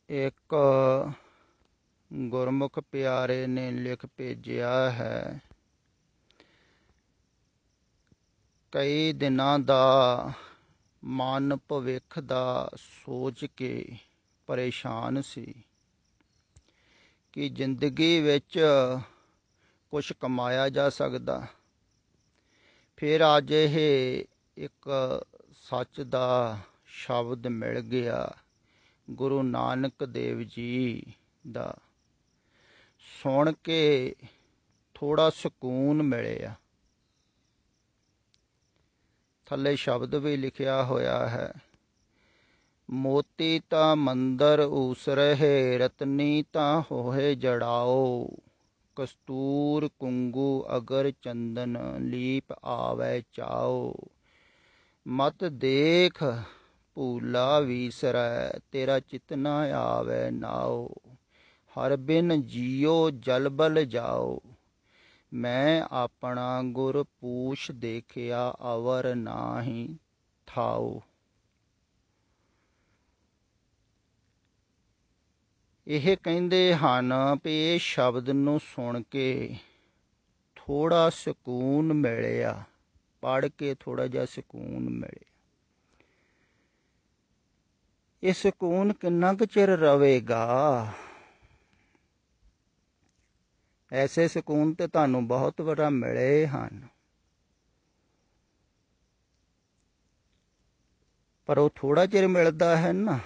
एक गुरमुख प्यारे ने लिख भेजिया है। कई दिनां दा मन भविख दा सोच के परेशान सी कि जिंदगी विच कुछ कमाया जा सकदा। फिर अज ਇਹ एक सच दा शब्द मिल गया गुरु नानक देव जी दा। सुन के थोड़ा सकून मिलिया। थले शब्द भी लिखिया होया है। मोती ता मंदर ऊसरहे रतनी ता होए जड़ाओ। कस्तूर कुंगू अगर चंदन लीप आवे चाओ। मत देख भूला विसरै तेरा चित न आवे नाओ। हर बिन जियो जलबल जाओ। मैं अपना गुर पूछ देखिया अवर नाही थाओ। ਇਹ ਕਹਿੰਦੇ ਹਨ ਵੀ ਇਹ ਸ਼ਬਦ ਨੂੰ ਸੁਣ ਕੇ ਥੋੜਾ ਸਕੂਨ ਮਿਲਿਆ। ਪੜ੍ਹ ਕੇ ਥੋੜਾ ਜਿਹਾ ਸਕੂਨ ਮਿਲਿਆ। ਇਹ ਸਕੂਨ ਕਿੰਨਾ ਕੁ ਚਿਰ ਰਵੇਗਾ? ਐਸੇ ਸਕੂਨ ਤੇ ਤੁਹਾਨੂੰ ਬਹੁਤ ਵਾਰ ਮਿਲੇ ਹਨ, ਪਰ ਉਹ ਥੋੜਾ ਚਿਰ ਮਿਲਦਾ ਹੈ ਨਾ।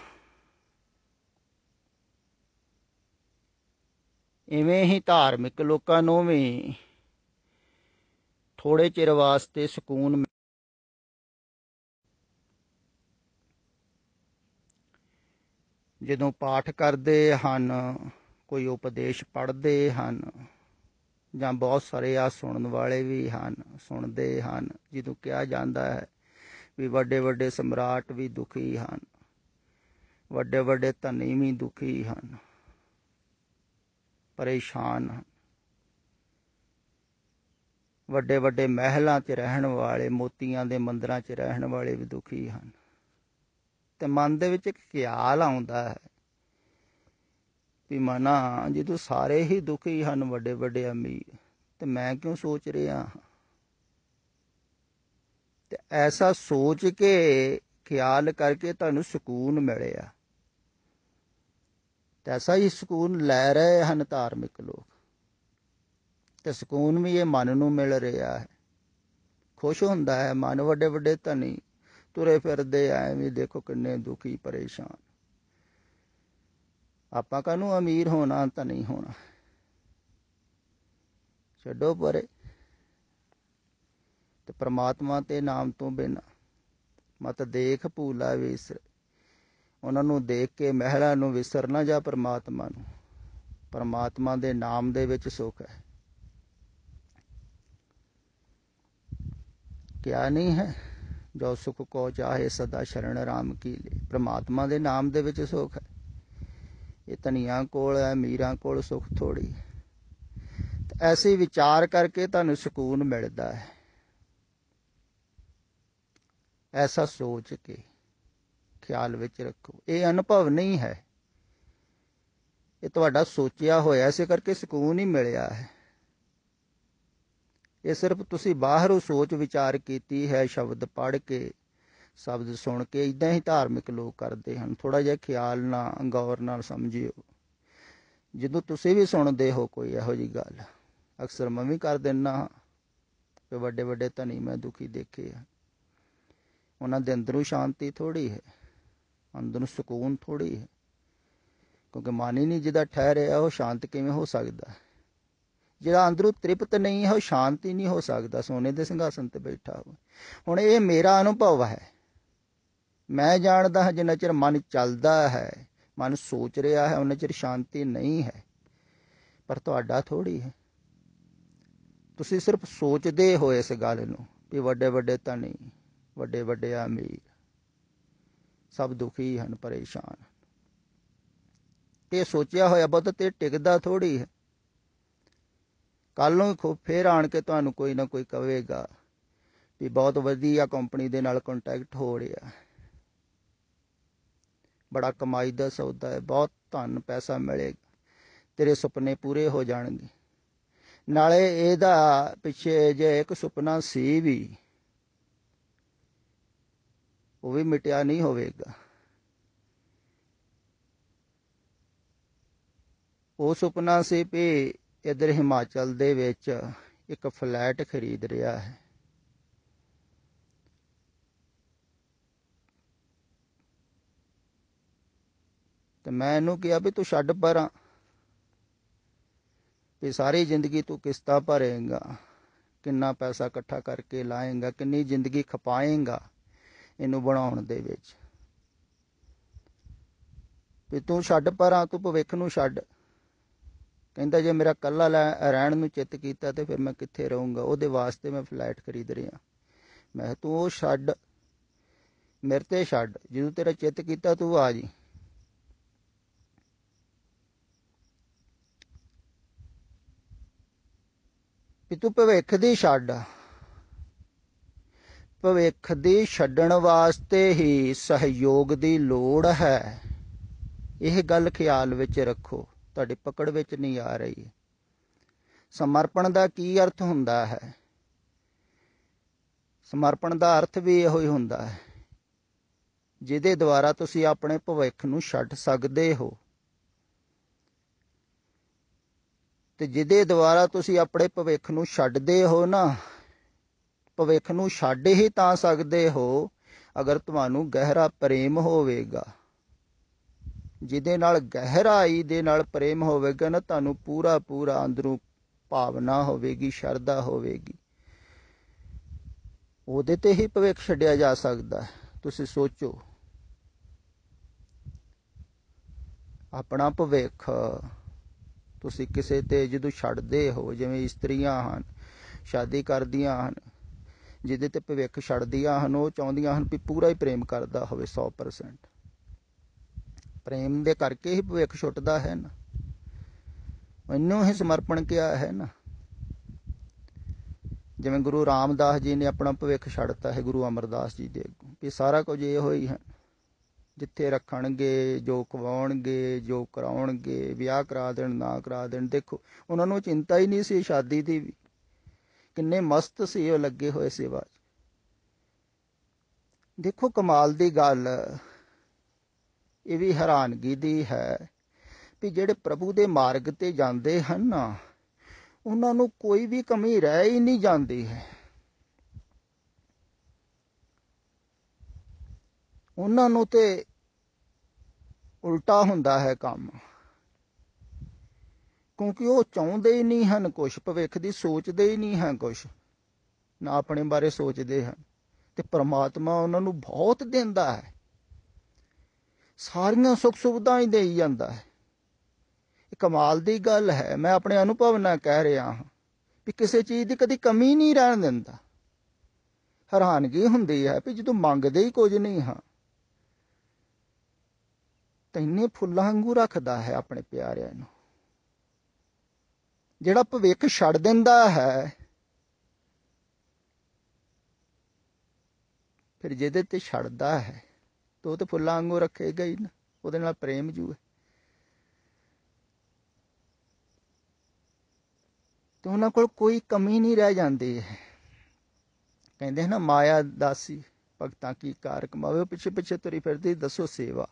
ਇਵੇਂ ਹੀ ਧਾਰਮਿਕ ਲੋਕਾਂ ਨੂੰ ਵੀ ਥੋੜੇ ਚਿਰ ਵਾਸਤੇ ਸਕੂਨ ਜਦੋਂ ਪਾਠ ਕਰਦੇ ਹਨ, ਕੋਈ ਉਪਦੇਸ਼ ਪੜ੍ਹਦੇ ਹਨ, ਜਾਂ ਬਹੁਤ ਸਾਰੇ ਆ ਸੁਣਨ ਵਾਲੇ ਵੀ ਹਨ, ਸੁਣਦੇ ਹਨ। ਜਦੋਂ ਕਿਹਾ ਜਾਂਦਾ ਹੈ ਵੀ ਵੱਡੇ ਵੱਡੇ ਸਮਰਾਟ ਵੀ ਦੁਖੀ ਹਨ, ਵੱਡੇ ਵੱਡੇ ਧਨੀ ਵੀ ਦੁਖੀ ਹਨ, ਪਰੇਸ਼ਾਨ ਹਨ। ਵੱਡੇ ਵੱਡੇ ਮਹਿਲਾਂ 'ਚ ਰਹਿਣ ਵਾਲੇ, ਮੋਤੀਆਂ ਦੇ ਮੰਦਰਾਂ 'ਚ ਰਹਿਣ ਵਾਲੇ ਵੀ ਦੁਖੀ ਹਨ। ਤੇ ਮਨ ਦੇ ਵਿੱਚ ਇੱਕ ਖਿਆਲ ਆਉਂਦਾ ਹੈ ਵੀ ਮਨਾ ਜਦੋਂ ਸਾਰੇ ਹੀ ਦੁਖੀ ਹਨ, ਵੱਡੇ ਵੱਡੇ ਅਮੀਰ, ਤੇ ਮੈਂ ਕਿਉਂ ਸੋਚ ਰਿਹਾ ਹਾਂ? ਤੇ ਐਸਾ ਸੋਚ ਕੇ ਖਿਆਲ ਕਰਕੇ ਤੁਹਾਨੂੰ ਸਕੂਨ ਮਿਲਿਆ। ਤੇ ਐਸਾ ਹੀ ਸਕੂਨ ਲੈ ਰਹੇ ਹਨ ਧਾਰਮਿਕ ਲੋਕ। ਤੇ ਸਕੂਨ ਵੀ ਇਹ ਮਨ ਨੂੰ ਮਿਲ ਰਿਹਾ ਹੈ। ਖੁਸ਼ ਹੁੰਦਾ ਹੈ ਮਨ। ਵੱਡੇ ਵੱਡੇ ਧਨੀ ਤੁਰੇ ਫਿਰਦੇ ਐਵੇਂ ਦੇਖੋ ਕਿੰਨੇ ਦੁਖੀ ਪਰੇਸ਼ਾਨ। ਆਪਾਂ ਕਾਹਨੂੰ ਅਮੀਰ ਹੋਣਾ, ਧਨੀ ਹੋਣਾ? ਛੱਡੋ ਪਰੇ। ਤੇ ਪ੍ਰਮਾਤਮਾ ਤੇ ਨਾਮ ਤੋਂ ਬਿਨਾਂ ਮਤ ਦੇਖ ਭੂਲਾ ਵਿਸਰ। ਉਹਨਾਂ ਨੂੰ ਦੇਖ ਕੇ ਮਹਿਲਾਂ ਨੂੰ ਵਿਸਰ ਨਾ ਜਾ ਪ੍ਰਮਾਤਮਾ ਨੂੰ। ਪ੍ਰਮਾਤਮਾ ਦੇ ਨਾਮ ਦੇ ਵਿੱਚ ਸੁੱਖ ਹੈ। ਕਿਆ ਨਹੀਂ ਹੈ? ਜੋ ਸੁਖ ਕੋ ਚਾਹੇ ਸਦਾ ਸ਼ਰਨ ਰਾਮ ਕੀ ਲੇ। ਪ੍ਰਮਾਤਮਾ ਦੇ ਨਾਮ ਦੇ ਵਿੱਚ ਸੁੱਖ ਹੈ। ਇਹ ਧਨੀਆਂ ਕੋਲ ਹੈ, ਅਮੀਰਾਂ ਕੋਲ ਸੁੱਖ ਥੋੜ੍ਹੀ। ਐਸੇ ਵਿਚਾਰ ਕਰਕੇ ਤੁਹਾਨੂੰ ਸਕੂਨ ਮਿਲਦਾ ਹੈ। ਐਸਾ ਸੋਚ ਕੇ ਖਿਆਲ ਵਿੱਚ ਰੱਖੋ। ਇਹ ਅਨੁਭਵ ਨਹੀਂ ਹੈ, ਇਹ ਤੁਹਾਡਾ ਸੋਚਿਆ ਹੋਇਆ, ਇਸੇ ਕਰਕੇ ਸਕੂਨ ਹੀ ਮਿਲਿਆ ਹੈ। ਇਹ ਸਿਰਫ ਤੁਸੀਂ ਬਾਹਰੋਂ ਸੋਚ ਵਿਚਾਰ ਕੀਤੀ ਹੈ, ਸ਼ਬਦ ਪੜ੍ਹ ਕੇ, ਸ਼ਬਦ ਸੁਣ ਕੇ। ਇੱਦਾਂ ਹੀ ਧਾਰਮਿਕ ਲੋਕ ਕਰਦੇ ਹਨ। ਥੋੜ੍ਹਾ ਜਿਹਾ ਖਿਆਲ ਨਾਲ, ਗੌਰ ਨਾਲ ਸਮਝਿਓ। ਜਦੋਂ ਤੁਸੀਂ ਵੀ ਸੁਣਦੇ ਹੋ ਕੋਈ ਇਹੋ ਜਿਹੀ ਗੱਲ, ਅਕਸਰ ਮੈਂ ਵੀ ਕਰ ਦਿੰਦਾ ਹਾਂ ਕਿ ਵੱਡੇ ਵੱਡੇ ਧਨੀ ਮੈਂ ਦੁਖੀ ਦੇਖੇ ਆ। ਉਹਨਾਂ ਦੇ ਅੰਦਰੋਂ ਸ਼ਾਂਤੀ ਥੋੜ੍ਹੀ ਹੈ, ਅੰਦਰੋਂ ਸਕੂਨ ਥੋੜ੍ਹੀ ਹੈ, ਕਿਉਂਕਿ ਮਨ ਹੀ ਨਹੀਂ ਜਿਹਦਾ ਠਹਿਰਿਆ ਉਹ ਸ਼ਾਂਤ ਕਿਵੇਂ ਹੋ ਸਕਦਾ? ਜਿਹੜਾ ਅੰਦਰੋਂ ਤ੍ਰਿਪਤ ਨਹੀਂ ਹੈ ਉਹ ਸ਼ਾਂਤ ਹੀ ਨਹੀਂ ਹੋ ਸਕਦਾ। ਸੋਨੇ ਦੇ ਸਿੰਘਾਸਨ 'ਤੇ ਬੈਠਾ ਹੋਵੇ। ਹੁਣ ਇਹ ਮੇਰਾ ਅਨੁਭਵ ਹੈ। ਮੈਂ ਜਾਣਦਾ ਹਾਂ ਜਿੰਨਾ ਚਿਰ ਮਨ ਚੱਲਦਾ ਹੈ, ਮਨ ਸੋਚ ਰਿਹਾ ਹੈ, ਉਹਨਾਂ ਚਿਰ ਸ਼ਾਂਤੀ ਨਹੀਂ ਹੈ। ਪਰ ਤੁਹਾਡਾ ਥੋੜ੍ਹੀ ਹੈ। ਤੁਸੀਂ ਸਿਰਫ ਸੋਚਦੇ ਹੋ ਇਸ ਗੱਲ ਨੂੰ ਵੀ ਵੱਡੇ ਵੱਡੇ ਧਨੀ, ਵੱਡੇ ਵੱਡੇ ਅਮੀਰ ਸਭ ਦੁਖੀ ਹਨ, ਪਰੇਸ਼ਾਨ। ਇਹ ਸੋਚਿਆ ਹੋਇਆ ਬਹੁਤ ਤੇ ਟਿਕਦਾ ਥੋੜ੍ਹੀ ਹੈ। ਕੱਲ੍ਹ ਨੂੰ ਫੇਰ ਆਣ ਕੇ ਤੁਹਾਨੂੰ ਕੋਈ ਨਾ ਕੋਈ ਕਹੇਗਾ ਵੀ ਬਹੁਤ ਵਧੀਆ ਕੰਪਨੀ ਦੇ ਨਾਲ ਕੰਟੈਕਟ ਹੋ ਰਿਹਾ, बड़ा कमाई का सौदा है, बहुत धन पैसा मिलेगा, तेरे सुपने पूरे हो जाएंगे। नाले ਇਹਦਾ ਪਿੱਛੇ ਜੇ ਇੱਕ ਸੁਪਨਾ ਸੀ ਵੀ ਉਹ ਵੀ ਮਿਟਿਆ ਨਹੀਂ ਹੋਵੇਗਾ। ਉਹ ਸੁਪਨਾ ਸੀ ਵੀ ਇੱਧਰ ਹਿਮਾਚਲ ਦੇ ਵਿੱਚ ਇੱਕ ਫਲੈਟ ਖਰੀਦ ਰਿਹਾ ਹੈ। ਤੇ ਮੈਂ ਇਹਨੂੰ ਕਿਹਾ ਵੀ ਤੂੰ ਛੱਡ ਪਰਾਂ, ਵੀ ਸਾਰੀ ਜ਼ਿੰਦਗੀ ਤੂੰ ਕਿਸ਼ਤਾਂ ਭਰੇਂਗਾ, ਕਿੰਨਾ ਪੈਸਾ ਇਕੱਠਾ ਕਰਕੇ ਲਾਏਂਗਾ, ਕਿੰਨੀ ਜ਼ਿੰਦਗੀ ਖਪਾਏਂਗਾ ਇਹਨੂੰ ਬਣਾਉਣ ਦੇ ਵਿੱਚ, ਵੀ ਤੂੰ ਛੱਡ ਪਰਾਂ, ਤੂੰ ਭਵਿੱਖ ਨੂੰ ਛੱਡ। ਕਹਿੰਦਾ ਜੇ ਮੇਰਾ ਇਕੱਲਾ ਰਹਿਣ ਨੂੰ ਚਿੱਤ ਕੀਤਾ ਤੇ ਫਿਰ ਮੈਂ ਕਿੱਥੇ ਰਹੂੰਗਾ, ਉਹਦੇ ਵਾਸਤੇ ਮੈਂ ਫਲੈਟ ਖਰੀਦ ਰਿਹਾ। ਮੈਂ ਕਿਹਾ ਤੂੰ ਉਹ ਛੱਡ, ਮੇਰੇ ਤੇ ਛੱਡ, ਜਦੋਂ ਤੇਰਾ ਚਿੱਤ ਕੀਤਾ ਤੂੰ ਆ ਜੀ। ਵੀ ਤੂੰ ਭਵਿੱਖ ਦੀ ਛੱਡ, ਭਵਿੱਖ ਦੀ ਛੱਡਣ ਵਾਸਤੇ ਹੀ ਸਹਿਯੋਗ ਦੀ ਲੋੜ ਹੈ। ਇਹ ਗੱਲ ਖਿਆਲ ਵਿੱਚ ਰੱਖੋ, ਤੁਹਾਡੀ ਪਕੜ ਵਿੱਚ ਨਹੀਂ ਆ ਰਹੀ। ਸਮਰਪਣ ਦਾ ਕੀ ਅਰਥ ਹੁੰਦਾ ਹੈ? ਸਮਰਪਣ ਦਾ ਅਰਥ ਵੀ ਇਹੋ ਹੀ ਹੁੰਦਾ ਹੈ ਜਿਹਦੇ ਦੁਆਰਾ ਤੁਸੀਂ ਆਪਣੇ ਭਵਿੱਖ ਨੂੰ ਛੱਡ ਸਕਦੇ ਹੋ, ਤੇ ਜਿਹਦੇ ਦੁਆਰਾ ਤੁਸੀਂ ਆਪਣੇ ਭਵਿੱਖ ਨੂੰ ਛੱਡਦੇ ਹੋ ਨਾ, ਭਵਿੱਖ ਨੂੰ ਛੱਡ ਹੀ ਤਾਂ ਸਕਦੇ ਹੋ ਅਗਰ ਤੁਹਾਨੂੰ ਗਹਿਰਾ ਪ੍ਰੇਮ ਹੋਵੇਗਾ। ਜਿਹਦੇ ਨਾਲ ਗਹਿਰਾਈ ਦੇ ਨਾਲ ਪ੍ਰੇਮ ਹੋਵੇਗਾ ਨਾ, ਤੁਹਾਨੂੰ ਪੂਰਾ ਪੂਰਾ ਅੰਦਰੋਂ ਭਾਵਨਾ ਹੋਵੇਗੀ, ਸ਼ਰਧਾ ਹੋਵੇਗੀ, ਉਹਦੇ ਤੇ ਹੀ ਭਵਿੱਖ ਛੱਡਿਆ ਜਾ ਸਕਦਾ। ਤੁਸੀਂ ਸੋਚੋ, ਆਪਣਾ ਭਵਿੱਖ ਤੁਸੀਂ ਕਿਸੇ ਤੇ ਜਦੋਂ ਛੱਡਦੇ ਹੋ, ਜਿਵੇਂ ਇਸਤਰੀਆਂ ਹਨ ਸ਼ਾਦੀ ਕਰਦੀਆਂ ਹਨ, ਜਿਹਦੇ ਤੇ ਭਵਿੱਖ ਛੱਡਦੀਆਂ ਹਨ, ਉਹ ਚਾਹੁੰਦੀਆਂ ਹਨ ਵੀ ਪੂਰਾ ਹੀ ਪ੍ਰੇਮ ਕਰਦਾ ਹੋਵੇ 100%। ਪ੍ਰੇਮ ਦੇ ਕਰਕੇ ਹੀ ਭਵਿੱਖ ਛੁੱਟਦਾ ਹੈ ਨਾ, ਮੈਨੂੰ ਹੀ ਸਮਰਪਣ ਕਿਹਾ ਹੈ ਨਾ। ਜਿਵੇਂ ਗੁਰੂ ਰਾਮਦਾਸ ਜੀ ਨੇ ਆਪਣਾ ਭਵਿੱਖ ਛੱਡਤਾ ਹੈ ਗੁਰੂ ਅਮਰਦਾਸ ਜੀ ਦੇ ਅੱਗੋਂ, ਵੀ ਸਾਰਾ ਕੁਝ ਇਹੋ ਹੀ ਹੈ, ਜਿੱਥੇ ਰੱਖਣਗੇ, ਜੋ ਖਵਾਉਣਗੇ, ਜੋ ਕਰਾਉਣਗੇ, ਵਿਆਹ ਕਰਾ ਦੇਣ ਨਾ ਕਰਾ ਦੇਣ। ਦੇਖੋ ਉਹਨਾਂ ਨੂੰ ਚਿੰਤਾ ਹੀ ਨਹੀਂ ਸੀ ਸ਼ਾਦੀ ਦੀ ਵੀ, ਕਿੰਨੇ ਮਸਤ ਸੀ ਉਹ ਲੱਗੇ ਹੋਏ ਸੇਵਾ 'ਚ। ਦੇਖੋ ਕਮਾਲ ਦੀ ਗੱਲ ਇਹ ਵੀ ਹੈਰਾਨਗੀ ਦੀ ਹੈ ਵੀ ਜਿਹੜੇ ਪ੍ਰਭੂ ਦੇ ਮਾਰਗ ਤੇ ਜਾਂਦੇ ਹਨ ਨਾ, ਉਹਨਾਂ ਨੂੰ ਕੋਈ ਵੀ ਕਮੀ ਰਹਿ ਹੀ ਨਹੀਂ ਜਾਂਦੀ ਹੈ। ਉਹਨਾਂ ਨੂੰ ਤੇ ਉਲਟਾ ਹੁੰਦਾ ਹੈ ਕੰਮ, ਕਿਉਂਕਿ ਉਹ ਚਾਹੁੰਦੇ ਹੀ ਨਹੀਂ ਹਨ ਕੁਛ, ਭਵਿੱਖ ਦੀ ਸੋਚਦੇ ਹੀ ਨਹੀਂ ਹਨ ਕੁਛ, ਨਾ ਆਪਣੇ ਬਾਰੇ ਸੋਚਦੇ ਹਨ, ਤੇ ਪਰਮਾਤਮਾ ਉਹਨਾਂ ਨੂੰ ਬਹੁਤ ਦਿੰਦਾ ਹੈ, ਸਾਰੀਆਂ ਸੁੱਖ ਸੁਵਿਧਾ ਹੀ ਦੇਈ ਜਾਂਦਾ ਹੈ। ਇਹ ਕਮਾਲ ਦੀ ਗੱਲ ਹੈ। ਮੈਂ ਆਪਣੇ ਅਨੁਭਵ ਨਾਲ ਕਹਿ ਰਿਹਾ ਹਾਂ ਵੀ ਕਿਸੇ ਚੀਜ਼ ਦੀ ਕਦੀ ਕਮੀ ਨਹੀਂ ਰਹਿਣ ਦਿੰਦਾ। ਹੈਰਾਨਗੀ ਹੁੰਦੀ ਹੈ ਵੀ ਜਦੋਂ ਮੰਗਦੇ ਹੀ ਕੁਝ ਨਹੀਂ ਹਾਂ ਤਾਂ ਇੰਨੇ ਫੁੱਲਾਂ ਵਾਂਗੂ ਰੱਖਦਾ ਹੈ ਆਪਣੇ ਪਿਆਰਿਆਂ ਨੂੰ। ਜਿਹੜਾ ਭਵਿੱਖ ਛੱਡ ਦਿੰਦਾ ਹੈ, ਫਿਰ ਜਿਹਦੇ ਤੇ ਛੱਡਦਾ ਹੈ ਤਾਂ ਉਹ ਤਾਂ ਫੁੱਲਾਂ ਵਾਂਗੂ ਰੱਖੇਗਾ ਹੀ ਨਾ, ਉਹਦੇ ਨਾਲ ਪ੍ਰੇਮ ਜੂ ਹੈ। ਤੇ ਉਹਨਾਂ ਕੋਲ ਕੋਈ ਕਮੀ ਨਹੀਂ ਰਹਿ ਜਾਂਦੀ ਹੈ। ਕਹਿੰਦੇ ਨਾ ਮਾਇਆ ਦਾਸੀ ਭਗਤਾਂ ਕੀ ਕਾਰ ਕਮਾਵੇ, ਉਹ ਪਿੱਛੇ ਪਿੱਛੇ ਤੁਰੀ ਫਿਰਦੀ, ਦੱਸੋ ਸੇਵਾ।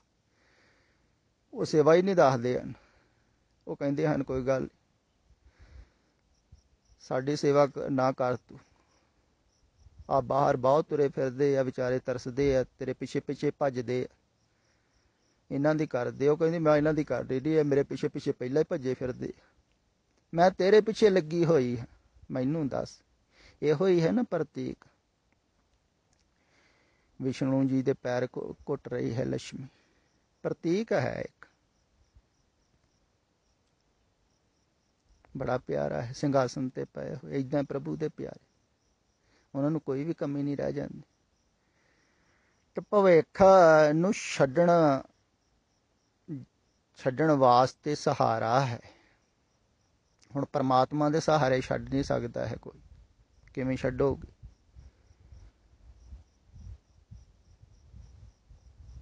ਉਹ ਸੇਵਾ ਹੀ ਨਹੀਂ ਦੱਸਦੇ ਹਨ, ਉਹ ਕਹਿੰਦੇ ਹਨ ਕੋਈ ਗੱਲ ਸਾਡੀ ਸੇਵਾ ਨਾ ਕਰ ਤੂੰ। ਆ ਬਾਹਰ ਬਹੁਤ ਤੁਰੇ ਫਿਰਦੇ ਆ ਵਿਚਾਰੇ, ਤਰਸਦੇ ਆ, ਤੇਰੇ ਪਿੱਛੇ ਪਿੱਛੇ ਭੱਜਦੇ ਆ, ਇਹਨਾਂ ਦੀ ਕਰਦੇ। ਉਹ ਕਹਿੰਦੀ ਮੈਂ ਇਹਨਾਂ ਦੀ ਕਰ ਰਹੀ ਹੈ, ਮੇਰੇ ਪਿੱਛੇ ਪਿੱਛੇ ਪਹਿਲਾਂ ਹੀ ਭੱਜੇ ਫਿਰਦੇ, ਮੈਂ ਤੇਰੇ ਪਿੱਛੇ ਲੱਗੀ ਹੋਈ ਹਾਂ, ਮੈਨੂੰ ਦੱਸ। ਇਹੋ ਹੀ ਹੈ ਨਾ ਪ੍ਰਤੀਕ। ਵਿਸ਼ਨੂੰ ਜੀ ਦੇ ਪੈਰ ਘੁੱਟ ਰਹੀ ਹੈ ਲక్ష్ਮੀ, ਪ੍ਰਤੀਕ ਹੈ ਇੱਕ, ਬੜਾ ਪਿਆਰਾ ਹੈ। ਸਿੰਘਾਸਨ ਤੇ ਪਏ ਹੋਏ ਏਦਾਂ ਪ੍ਰਭੂ ਦੇ ਪਿਆਰੇ, ਉਹਨਾਂ ਨੂੰ ਕੋਈ ਵੀ ਕਮੀ ਨਹੀਂ ਰਹਿ ਜਾਂਦੀ। ਤੇ ਭਵਿੱਖ ਨੂੰ ਛੱਡਣ ਵਾਸਤੇ ਸਹਾਰਾ ਹੈ। ਹੁਣ ਪਰਮਾਤਮਾ ਦੇ ਸਹਾਰੇ ਛੱਡ ਨਹੀਂ ਸਕਦਾ ਹੈ ਕੋਈ, ਕਿਵੇਂ ਛੱਡੋਗੇ?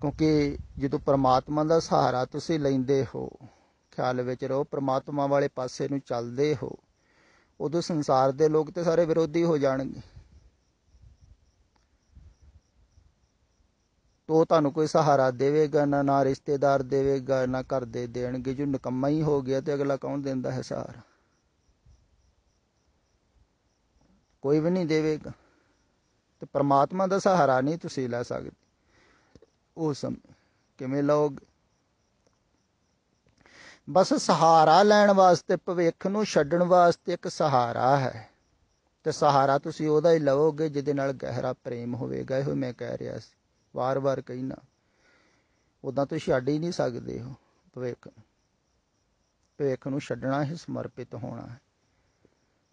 ਕਿਉਂਕਿ ਜਦੋਂ ਪਰਮਾਤਮਾ ਦਾ ਸਹਾਰਾ ਤੁਸੀਂ ਲੈਂਦੇ ਹੋ, ਖਿਆਲ ਵਿੱਚ ਰਹੋ, ਪਰਮਾਤਮਾ ਵਾਲੇ ਪਾਸੇ ਨੂੰ ਚੱਲਦੇ ਹੋ, ਉਦੋਂ ਸੰਸਾਰ ਦੇ ਲੋਕ ਤੇ ਸਾਰੇ ਵਿਰੋਧੀ ਹੋ ਜਾਣਗੇ। ਉਹ ਤੁਹਾਨੂੰ ਕੋਈ ਸਹਾਰਾ ਦੇਵੇਗਾ ਨਾ ਰਿਸ਼ਤੇਦਾਰ ਦੇਵੇਗਾ, ਨਾ ਘਰ ਦੇ ਦੇਣਗੇ। ਜੋ ਨਿਕੰਮਾ ਹੀ ਹੋ ਗਿਆ ਤੇ ਅਗਲਾ ਕੌਣ ਦਿੰਦਾ ਹੈ ਸਹਾਰਾ? ਕੋਈ ਵੀ ਨਹੀਂ ਦੇਵੇਗਾ। ਤੇ ਪਰਮਾਤਮਾ ਦਾ ਸਹਾਰਾ ਨਹੀਂ ਤੁਸੀਂ ਲੈ ਸਕਦੇ। ਉਹ ਸਮੇਂ ਕਿਵੇਂ ਲਓਗੇ? ਬਸ ਸਹਾਰਾ ਲੈਣ ਵਾਸਤੇ, ਭਵਿੱਖ ਨੂੰ ਛੱਡਣ ਵਾਸਤੇ ਇੱਕ ਸਹਾਰਾ ਹੈ, ਤੇ ਸਹਾਰਾ ਤੁਸੀਂ ਉਹਦਾ ਹੀ ਲਵੋਗੇ ਜਿਹਦੇ ਨਾਲ ਗਹਿਰਾ ਪ੍ਰੇਮ ਹੋਵੇਗਾ। ਇਹੋ ਮੈਂ ਕਹਿ ਰਿਹਾ ਸੀ, ਵਾਰ-ਵਾਰ ਕਹਿਣਾ। ਉੱਦਾਂ ਤੁਸੀਂ ਛੱਡ ਹੀ ਨਹੀਂ ਸਕਦੇ ਹੋ ਭਵਿੱਖ ਨੂੰ। ਭਵਿੱਖ ਨੂੰ ਛੱਡਣਾ ਹੀ ਸਮਰਪਿਤ ਹੋਣਾ ਹੈ।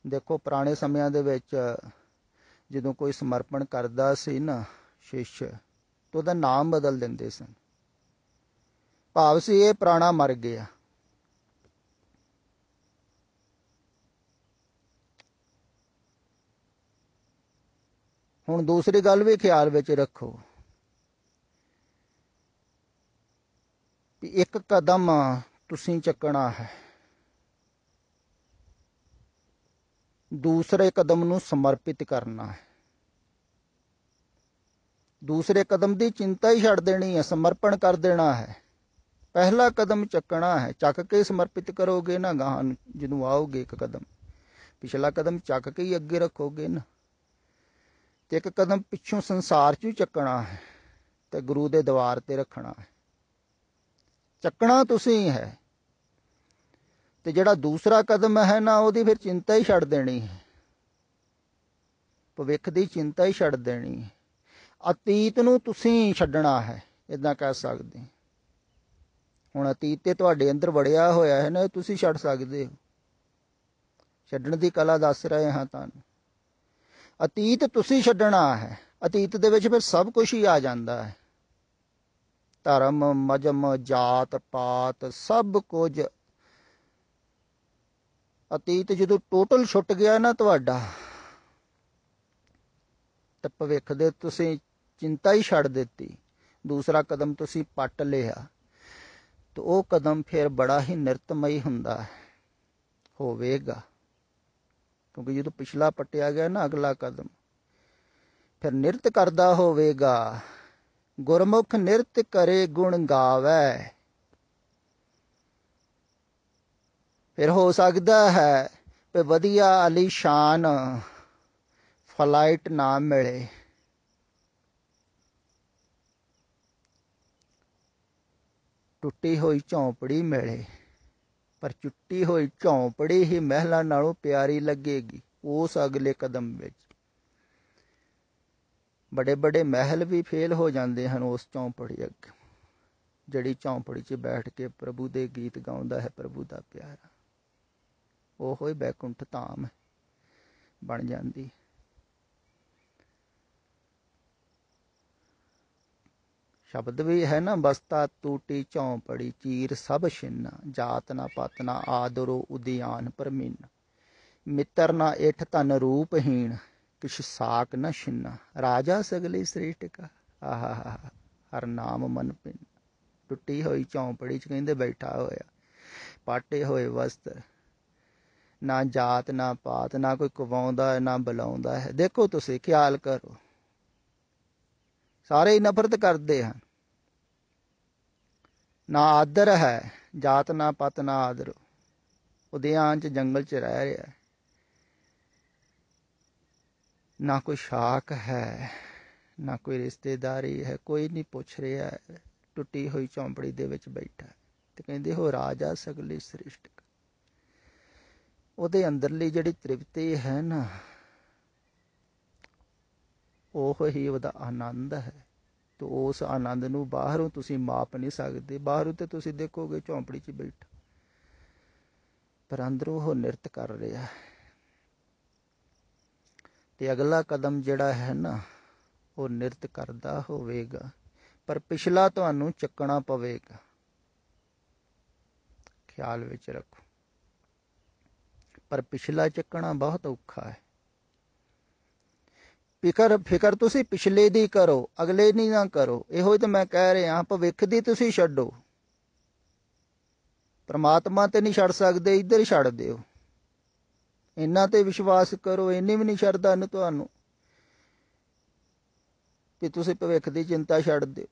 ਦੇਖੋ ਪੁਰਾਣੇ ਸਮਿਆਂ ਦੇ ਵਿੱਚ ਜਦੋਂ ਕੋਈ ਸਮਰਪਣ ਕਰਦਾ ਸੀ ਨਾ ਸ਼ਿਸ਼, ਤਾਂ ਉਹਦਾ ਨਾਮ ਬਦਲ ਦਿੰਦੇ ਸਨ। ਭਾਵ ਸੀ ਇਹ ਪੁਰਾਣਾ ਮਰ ਗਿਆ। ਹੁਣ ਦੂਸਰੀ ਗੱਲ ਵੀ ਖਿਆਲ ਵਿੱਚ ਰੱਖੋ ਵੀ ਇੱਕ ਕਦਮ ਤੁਸੀਂ ਚੱਕਣਾ ਹੈ, ਦੂਸਰੇ ਕਦਮ ਨੂੰ ਸਮਰਪਿਤ ਕਰਨਾ ਹੈ। ਦੂਸਰੇ ਕਦਮ ਦੀ ਚਿੰਤਾ ਹੀ ਛੱਡ ਦੇਣੀ ਹੈ, ਸਮਰਪਣ ਕਰ ਦੇਣਾ ਹੈ। ਪਹਿਲਾ ਕਦਮ ਚੱਕਣਾ ਹੈ, ਚੱਕ ਕੇ ਸਮਰਪਿਤ ਕਰੋਗੇ ਨਾ। ਗਾਹਾਂ ਜਦੋਂ ਆਓਗੇ ਇੱਕ ਕਦਮ, ਪਿਛਲਾ ਕਦਮ ਚੱਕ ਕੇ ਹੀ ਅੱਗੇ ਰੱਖੋਗੇ ਨਾ। ਤੇ ਇੱਕ ਕਦਮ ਪਿੱਛੋਂ ਸੰਸਾਰ 'ਚ ਹੀ ਚੱਕਣਾ ਹੈ ਤੇ ਗੁਰੂ ਦੇ ਦਵਾਰ ਤੇ ਰੱਖਣਾ ਹੈ। ਚੱਕਣਾ ਤੁਸੀਂ ਹੈ। ਤੇ ਜਿਹੜਾ ਦੂਸਰਾ ਕਦਮ ਹੈ ਨਾ, ਉਹਦੀ ਫਿਰ ਚਿੰਤਾ ਹੀ ਛੱਡ ਦੇਣੀ ਹੈ। ਭਵਿੱਖ ਦੀ ਚਿੰਤਾ ਹੀ ਛੱਡ ਦੇਣੀ ਹੈ। ਅਤੀਤ ਨੂੰ ਤੁਸੀਂ ਛੱਡਣਾ ਹੈ, ਇੱਦਾਂ ਕਹਿ ਸਕਦੇ। ਹੁਣ ਅਤੀਤ ਤੇ ਤੁਹਾਡੇ ਅੰਦਰ ਵੜਿਆ ਹੋਇਆ ਹੈ ਨਾ, ਤੁਸੀਂ ਛੱਡ ਸਕਦੇ ਹੋ। ਛੱਡਣ ਦੀ ਕਲਾ ਦੱਸ ਰਹੇ ਹਾਂ ਤੁਹਾਨੂੰ। ਅਤੀਤ ਤੁਸੀਂ ਛੱਡਣਾ ਹੈ। ਅਤੀਤ ਦੇ ਵਿੱਚ ਫਿਰ ਸਭ ਕੁਝ ਹੀ ਆ ਜਾਂਦਾ ਹੈ। ਧਰਮ, ਮਜ਼ਮ, ਜਾਤ ਪਾਤ, ਸਭ ਕੁਝ। ਅਤੀਤ ਜਦੋਂ ਟੋਟਲ ਛੁੱਟ ਗਿਆ ਨਾ ਤੁਹਾਡਾ, ਤੇ ਭਵਿੱਖ ਦੇ ਤੁਸੀਂ ਚਿੰਤਾ ਹੀ ਛੱਡ ਦਿੱਤੀ। ਦੂਸਰਾ ਕਦਮ ਤੁਸੀਂ ਪੱਟ ਲਿਆ, ਤੇ ਉਹ ਕਦਮ ਫਿਰ ਬੜਾ ਹੀ ਨਿਰਤਮਈ ਹੁੰਦਾ ਹੈ, ਹੋਵੇਗਾ। ਕਿਉਂਕਿ ਜਦੋਂ ਪਿਛਲਾ ਪੱਟਿਆ ਗਿਆ ਨਾ, ਅਗਲਾ ਕਦਮ ਫਿਰ ਨਿਰਤ ਕਰਦਾ ਹੋਵੇਗਾ। ਗੁਰਮੁਖ ਨਿਰਤ ਕਰੇ ਗੁਣ ਗਾਵੇ। ਫਿਰ ਹੋ ਸਕਦਾ ਹੈ ਵੀ ਵਧੀਆ ਆਲੀਸ਼ਾਨ ਫਲਾਈਟ ਨਾ ਮਿਲੇ, ਟੁੱਟੀ ਹੋਈ ਝੌਂਪੜੀ ਮਿਲੇ, ਪਰ ਟੁੱਟੀ ਹੋਈ ਝੌਂਪੜੀ ਹੀ ਮਹਿਲਾਂ ਨਾਲੋਂ ਪਿਆਰੀ ਲੱਗੇਗੀ ਉਸ ਅਗਲੇ ਕਦਮ ਵਿੱਚ। ਬੜੇ ਬੜੇ ਮਹਿਲ ਵੀ ਫੇਲ ਹੋ ਜਾਂਦੇ ਹਨ ਉਸ ਝੌਂਪੜੀ ਅੱਗੇ, ਜਿਹੜੀ ਝੌਂਪੜੀ 'ਚ ਬੈਠ ਕੇ ਪ੍ਰਭੂ ਦੇ ਗੀਤ ਗਾਉਂਦਾ ਹੈ ਪ੍ਰਭੂ ਦਾ ਪਿਆਰਾ। ਉਹੋ ਹੀ ਬੈਕੁੰਠ ਧਾਮ ਬਣ ਜਾਂਦੀ। ਸ਼ਬਦ ਵੀ ਹੈ ਨਾ, ਬਸਤਾ ਟੂਟੀ ਝੌਂਪੜੀ ਚੀਰ ਸਭ ਛਿੰਨਾ, ਜਾਤ ਨਾ ਪਤ ਨਾ ਆਦਰੋ ਉਦਿਆਨ ਪਰਮੀਨਾ, ਮਿੱਤਰ ਨਾ ਇਠ ਧਨ ਰੂਪਹੀਣ, ਕਿਛ ਸਾਕ ਨਾ ਛਿੰਨਾ, ਰਾਜਾ ਸਗਲੇ ਸ੍ਰੇਸ਼ਟਕਾ। ਆਹਾ ਹਰ ਨਾਮ ਮਨ ਪਿੰਨ। ਟੁੱਟੀ ਹੋਈ ਝੌਂਪੜੀ 'ਚ ਕਹਿੰਦੇ ਬੈਠਾ ਹੋਇਆ, ਪਾਟੇ ਹੋਏ ਵਸਤਰ, ਨਾ ਜਾਤ ਨਾ ਪਾਤ, ਨਾ ਕੋਈ ਕਵਾਉਂਦਾ ਨਾ ਬੁਲਾਉਂਦਾ ਹੈ। ਦੇਖੋ ਤੁਸੀਂ ਖਿਆਲ ਕਰੋ, ਸਾਰੇ ਹੀ ਨਫ਼ਰਤ ਕਰਦੇ ਹਨ। ਨਾ ਆਦਰ ਹੈ, ਜਾਤ ਨਾ ਪਤ ਨਾ ਆਦਰ। ਉਦਿਆਨ 'ਚ ਜੰਗਲ 'ਚ ਰਹਿ ਰਿਹਾ, ਨਾ ਕੋਈ ਸ਼ਾਖ ਹੈ, ਨਾ ਕੋਈ ਰਿਸ਼ਤੇਦਾਰੀ ਹੈ, ਕੋਈ ਨਹੀਂ ਪੁੱਛ ਰਿਹਾ। ਟੁੱਟੀ ਹੋਈ ਝੌਂਪੜੀ ਦੇ ਵਿੱਚ ਬੈਠਾ ਤੇ ਕਹਿੰਦੇ ਹੋ ਰਾਜਾ ਸਗਲੇ ਸ੍ਰਿਸ਼ਟ। ਉਹਦੇ ਅੰਦਰਲੀ ਜਿਹੜੀ ਤ੍ਰਿਪਤੀ ਹੈ ਨਾ, ਉਹ ਹੀ ਉਹਦਾ ਆਨੰਦ ਹੈ। ਤੇ ਉਸ ਆਨੰਦ ਨੂੰ ਬਾਹਰੋਂ ਤੁਸੀਂ ਮਾਪ ਨਹੀਂ ਸਕਦੇ। ਬਾਹਰੋਂ ਤੇ ਤੁਸੀਂ ਦੇਖੋਗੇ ਝੌਂਪੜੀ 'ਚ ਬੈਠਾ, ਪਰ ਅੰਦਰੋਂ ਉਹ ਨਿਰਤ ਕਰ ਰਿਹਾ। ਤੇ ਅਗਲਾ ਕਦਮ ਜਿਹੜਾ ਹੈ ਨਾ, ਉਹ ਨਿਰਤ ਕਰਦਾ ਹੋਵੇਗਾ, ਪਰ ਪਿਛਲਾ ਤੁਹਾਨੂੰ ਚੱਕਣਾ ਪਵੇਗਾ। ਖਿਆਲ ਵਿੱਚ ਰੱਖੋ, ਪਰ ਪਿਛਲਾ ਚੱਕਣਾ ਬਹੁਤ ਔਖਾ ਹੈ। ਫਿਕਰ ਤੁਸੀਂ ਪਿਛਲੇ ਦੀ ਕਰੋ, ਅਗਲੇ ਦੀ ਨਾ ਕਰੋ। ਇਹੋ ਤਾਂ ਮੈਂ ਕਹਿ ਰਿਹਾ, ਭਵਿੱਖ ਦੀ ਤੁਸੀਂ ਛੱਡੋ। ਪਰਮਾਤਮਾ ਤੇ ਨਹੀਂ ਛੱਡ ਸਕਦੇ, ਇੱਧਰ ਹੀ ਛੱਡ ਦਿਓ। ਇਹਨਾਂ ਤੇ ਵਿਸ਼ਵਾਸ ਕਰੋ, ਇੰਨੀ ਵੀ ਨਹੀਂ ਛੱਡਦਾ ਨੂੰ ਤੁਹਾਨੂੰ ਕਿ ਤੁਸੀਂ ਭਵਿੱਖ ਦੀ ਚਿੰਤਾ ਛੱਡ ਦਿਓ।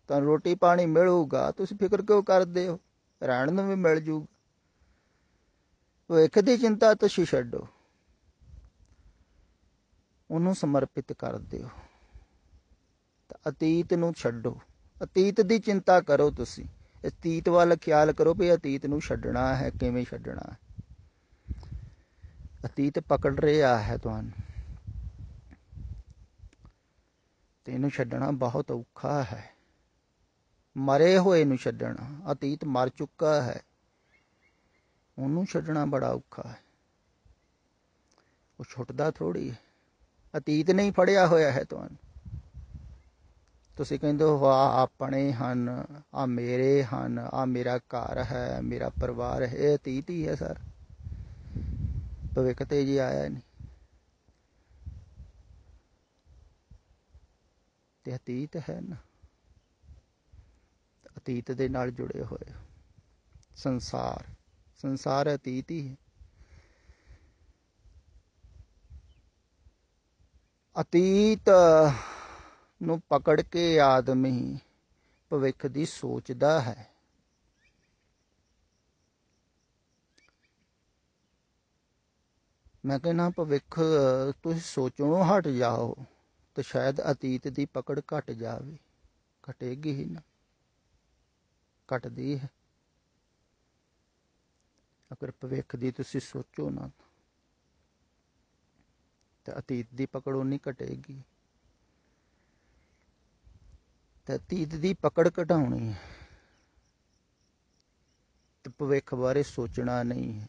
ਤੁਹਾਨੂੰ ਰੋਟੀ ਪਾਣੀ ਮਿਲੂਗਾ, ਤੁਸੀਂ ਫਿਕਰ ਕਿਉਂ ਕਰਦੇ ਹੋ? ਰਹਿਣ ਨੂੰ ਵੀ ਮਿਲ ਜੂਗਾ। ਭਵਿੱਖ ਦੀ ਚਿੰਤਾ ਤੁਸੀਂ ਛੱਡੋ, ਉਹਨੂੰ ਸਮਰਪਿਤ ਕਰ ਦਿਓ। ਅਤੀਤ ਨੂੰ ਛੱਡੋ, ਅਤੀਤ ਦੀ ਚਿੰਤਾ ਕਰੋ। ਤੁਸੀਂ ਅਤੀਤ ਵੱਲ ਖਿਆਲ ਕਰੋ ਵੀ ਅਤੀਤ ਨੂੰ ਛੱਡਣਾ ਹੈ, ਕਿਵੇਂ ਛੱਡਣਾ ਹੈ। ਅਤੀਤ ਪਕੜ ਰਿਹਾ ਹੈ ਤੁਹਾਨੂੰ, ਤੇ ਇਹਨੂੰ ਛੱਡਣਾ ਬਹੁਤ ਔਖਾ ਹੈ। ਮਰੇ ਹੋਏ ਨੂੰ ਛੱਡਣਾ, ਅਤੀਤ ਮਰ ਚੁੱਕਾ ਹੈ, ਉਹਨੂੰ ਛੱਡਣਾ ਬੜਾ ਔਖਾ ਹੈ। ਉਹ ਛੁੱਟਦਾ ਥੋੜ੍ਹੀ ਹੈ। ਅਤੀਤ ਨਹੀਂ ਫੜਿਆ ਹੋਇਆ ਹੈ ਤੁਹਾਨੂੰ। ਤੁਸੀਂ ਕਹਿੰਦੇ ਹੋ ਵਾਹ ਆਪਣੇ ਹਨ, ਆ ਮੇਰੇ ਹਨ, ਆ ਮੇਰਾ ਘਰ ਹੈ, ਮੇਰਾ ਪਰਿਵਾਰ ਹੈ। ਇਹ ਅਤੀਤ ਹੀ ਹੈ ਸਰ, ਭਵਿੱਖ ਤੇ ਜੀ ਆਇਆ ਨਹੀਂ। ਤੇ ਅਤੀਤ ਹੈ ਨਾ, ਅਤੀਤ ਦੇ ਨਾਲ ਜੁੜੇ ਹੋਏ। ਸੰਸਾਰ ਅਤੀਤ ਹੀ ਹੈ। ਅਤੀਤ ਨੂੰ ਪਕੜ ਕੇ ਆਦਮੀ ਭਵਿੱਖ ਦੀ ਸੋਚਦਾ ਹੈ। ਮੈਂ ਕਹਿੰਦਾ ਭਵਿੱਖ ਤੁਸੀਂ ਸੋਚਣੋਂ ਹਟ ਜਾਓ ਤਾਂ ਸ਼ਾਇਦ ਅਤੀਤ ਦੀ ਪਕੜ ਘਟ ਜਾਵੇ। ਘਟੇਗੀ ਹੀ ਨਾ, ਘਟਦੀ ਹੈ। ਅਗਰ ਭਵਿੱਖ ਦੀ ਤੁਸੀਂ ਸੋਚੋ ਨਾ ਤਾਂ ਅਤੀਤ ਦੀ ਪਕੜ ਉਨੀ ਘਟੇਗੀ। ਤੇ ਅਤੀਤ ਦੀ ਪਕੜ ਘਟਾਉਣੀ ਹੈ ਤੇ ਭਵਿੱਖ ਬਾਰੇ ਸੋਚਣਾ ਨਹੀਂ ਹੈ।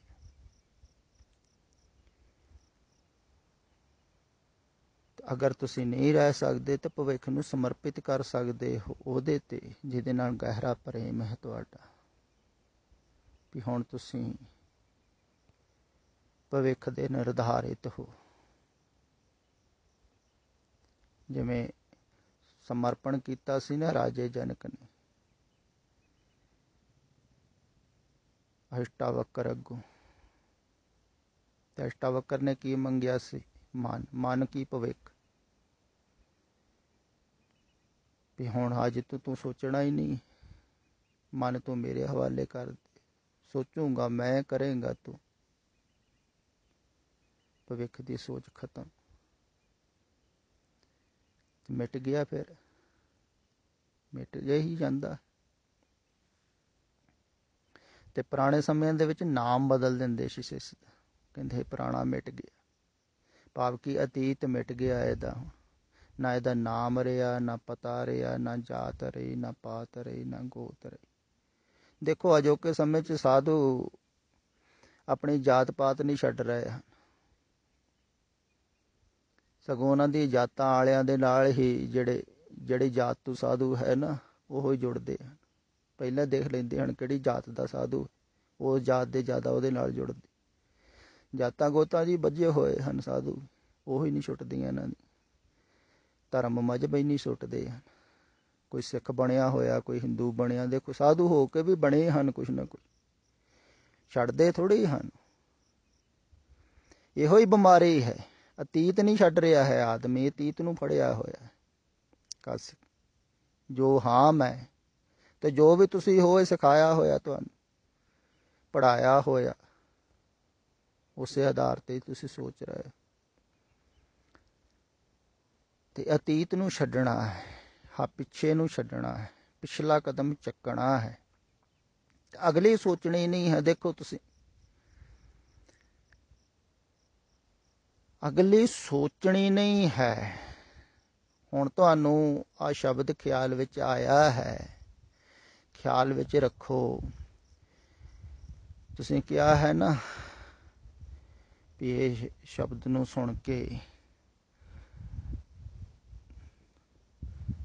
ਅਗਰ ਤੁਸੀਂ ਨਹੀਂ ਰਹਿ ਸਕਦੇ ਤਾਂ ਭਵਿੱਖ ਨੂੰ ਸਮਰਪਿਤ ਕਰ ਸਕਦੇ ਹੋ ਉਹਦੇ ਤੇ ਜਿਹਦੇ ਨਾਲ ਗਹਿਰਾ ਪ੍ਰੇਮ ਹੈ ਤੁਹਾਡਾ। ਵੀ ਹੁਣ ਤੁਸੀਂ ਭਵਿੱਖ ਦੇ ਨਿਰਧਾਰਿਤ ਹੋ। ਜਿਵੇਂ ਸਮਰਪਣ ਕੀਤਾ ਸੀ ਨਾ ਰਾਜੇ ਜਨਕ ਨੇ ਅਸ਼ਟਾਵਕਰ ਅੱਗੋਂ, ਤੇ ਅਸ਼ਟਾਵਕਰ ਨੇ ਕੀ ਮੰਗਿਆ ਸੀ? ਮਨ ਕੀ ਭਵਿੱਖ। ਵੀ ਹੁਣ ਅੱਜ ਤੂੰ ਸੋਚਣਾ ਹੀ ਨਹੀਂ, ਮਨ ਤੂੰ ਮੇਰੇ ਹਵਾਲੇ ਕਰ ਦੇ। ਸੋਚੂਗਾ ਮੈਂ, ਕਰੇਗਾ ਤੂੰ। ਭਵਿੱਖ ਦੀ ਸੋਚ ਖਤਮ, ਮਿਟ ਗਿਆ। ਫਿਰ ਮਿਟ ਹੀ ਜਾਂਦਾ। ਤੇ ਪੁਰਾਣੇ ਸਮਿਆਂ ਦੇ ਵਿੱਚ ਨਾਮ ਬਦਲ ਦਿੰਦੇ ਸੀ ਸਿਸ ਦਾ, ਕਹਿੰਦੇ ਪੁਰਾਣਾ ਮਿਟ ਗਿਆ। ਭਾਵ ਕਿ ਅਤੀਤ ਮਿਟ ਗਿਆ ਇਹਦਾ। ਨਾ ਇਹਦਾ ਨਾਮ ਰਿਹਾ, ਨਾ ਪਤਾ ਰਿਹਾ, ਨਾ ਜਾਤ ਰਹੀ, ਨਾ ਪਾਤ ਰਹੀ, ਨਾ ਗੋਤ ਰਹੀ। ਦੇਖੋ ਅਜੋਕੇ ਸਮੇਂ 'ਚ ਸਾਧੂ ਆਪਣੀ ਜਾਤ ਪਾਤ ਨਹੀਂ ਛੱਡ ਰਹੇ ਹਨ, ਸਗੋਂ ਉਹਨਾਂ ਦੀ ਜਾਤਾਂ ਵਾਲਿਆਂ ਦੇ ਨਾਲ ਹੀ ਜਿਹੜੀ ਜਾਤ ਤੋਂ ਸਾਧੂ ਹੈ ਨਾ ਉਹ ਹੀ ਜੁੜਦੇ ਹਨ। ਪਹਿਲਾਂ ਦੇਖ ਲੈਂਦੇ ਹਨ ਕਿਹੜੀ ਜਾਤ ਦਾ ਸਾਧੂ, ਉਹ ਜਾਤ ਦੇ ਜ਼ਿਆਦਾ ਉਹਦੇ ਨਾਲ ਜੁੜਦੇ। ਜਾਤਾਂ ਗੋਤਾਂ ਜੀ ਬੱਝੇ ਹੋਏ ਹਨ ਸਾਧੂ, ਉਹੀ ਨਹੀਂ ਛੁੱਟਦੀਆਂ ਇਹਨਾਂ ਦੀ। ਧਰਮ ਮਜ਼ਹਬ ਹੀ ਨਹੀਂ ਛੁੱਟਦੇ ਹਨ। ਕੋਈ ਸਿੱਖ ਬਣਿਆ ਹੋਇਆ, ਕੋਈ ਹਿੰਦੂ ਬਣਿਆ, ਦੇਖੋ ਸਾਧੂ ਹੋ ਕੇ ਵੀ ਬਣੇ ਹਨ ਕੁਛ ਨਾ ਕੁਛ, ਛੱਡਦੇ ਥੋੜ੍ਹੇ ਹਨ। ਇਹੋ ਹੀ ਬਿਮਾਰੀ ਹੈ। ਅਤੀਤ ਨਹੀਂ ਛੱਡ ਰਿਹਾ ਹੈ ਆਦਮੀ, ਅਤੀਤ ਨੂੰ ਫੜਿਆ ਹੋਇਆ ਕਸ। ਜੋ ਹਾਂ ਮੈਂ, ਤੇ ਜੋ ਵੀ ਤੁਸੀਂ ਹੋ ਸਿਖਾਇਆ ਹੋਇਆ ਤੁਹਾਨੂੰ, ਪੜ੍ਹਾਇਆ ਹੋਇਆ, ਉਸੇ ਆਧਾਰ ਤੇ ਤੁਸੀਂ ਸੋਚ ਰਹੇ ਹੋ। ਤੇ ਅਤੀਤ ਨੂੰ ਛੱਡਣਾ ਹੈ, ਹਾਂ ਪਿੱਛੇ ਨੂੰ ਛੱਡਣਾ ਹੈ, ਪਿਛਲਾ ਕਦਮ ਚੱਕਣਾ ਹੈ, ਅਗਲੀ ਸੋਚਣੀ ਨਹੀਂ ਹੈ। ਦੇਖੋ ਤੁਸੀਂ ਅਗਲੀ ਸੋਚਣੀ ਨਹੀਂ ਹੈ। ਹੁਣ ਤੁਹਾਨੂੰ ਆਹ ਸ਼ਬਦ ਖਿਆਲ ਵਿੱਚ ਆਇਆ ਹੈ, ਖਿਆਲ ਵਿੱਚ ਰੱਖੋ। ਤੁਸੀਂ ਕਿਹਾ ਹੈ ਨਾ ਵੀ ਇਹ ਸ਼ਬਦ ਨੂੰ ਸੁਣ ਕੇ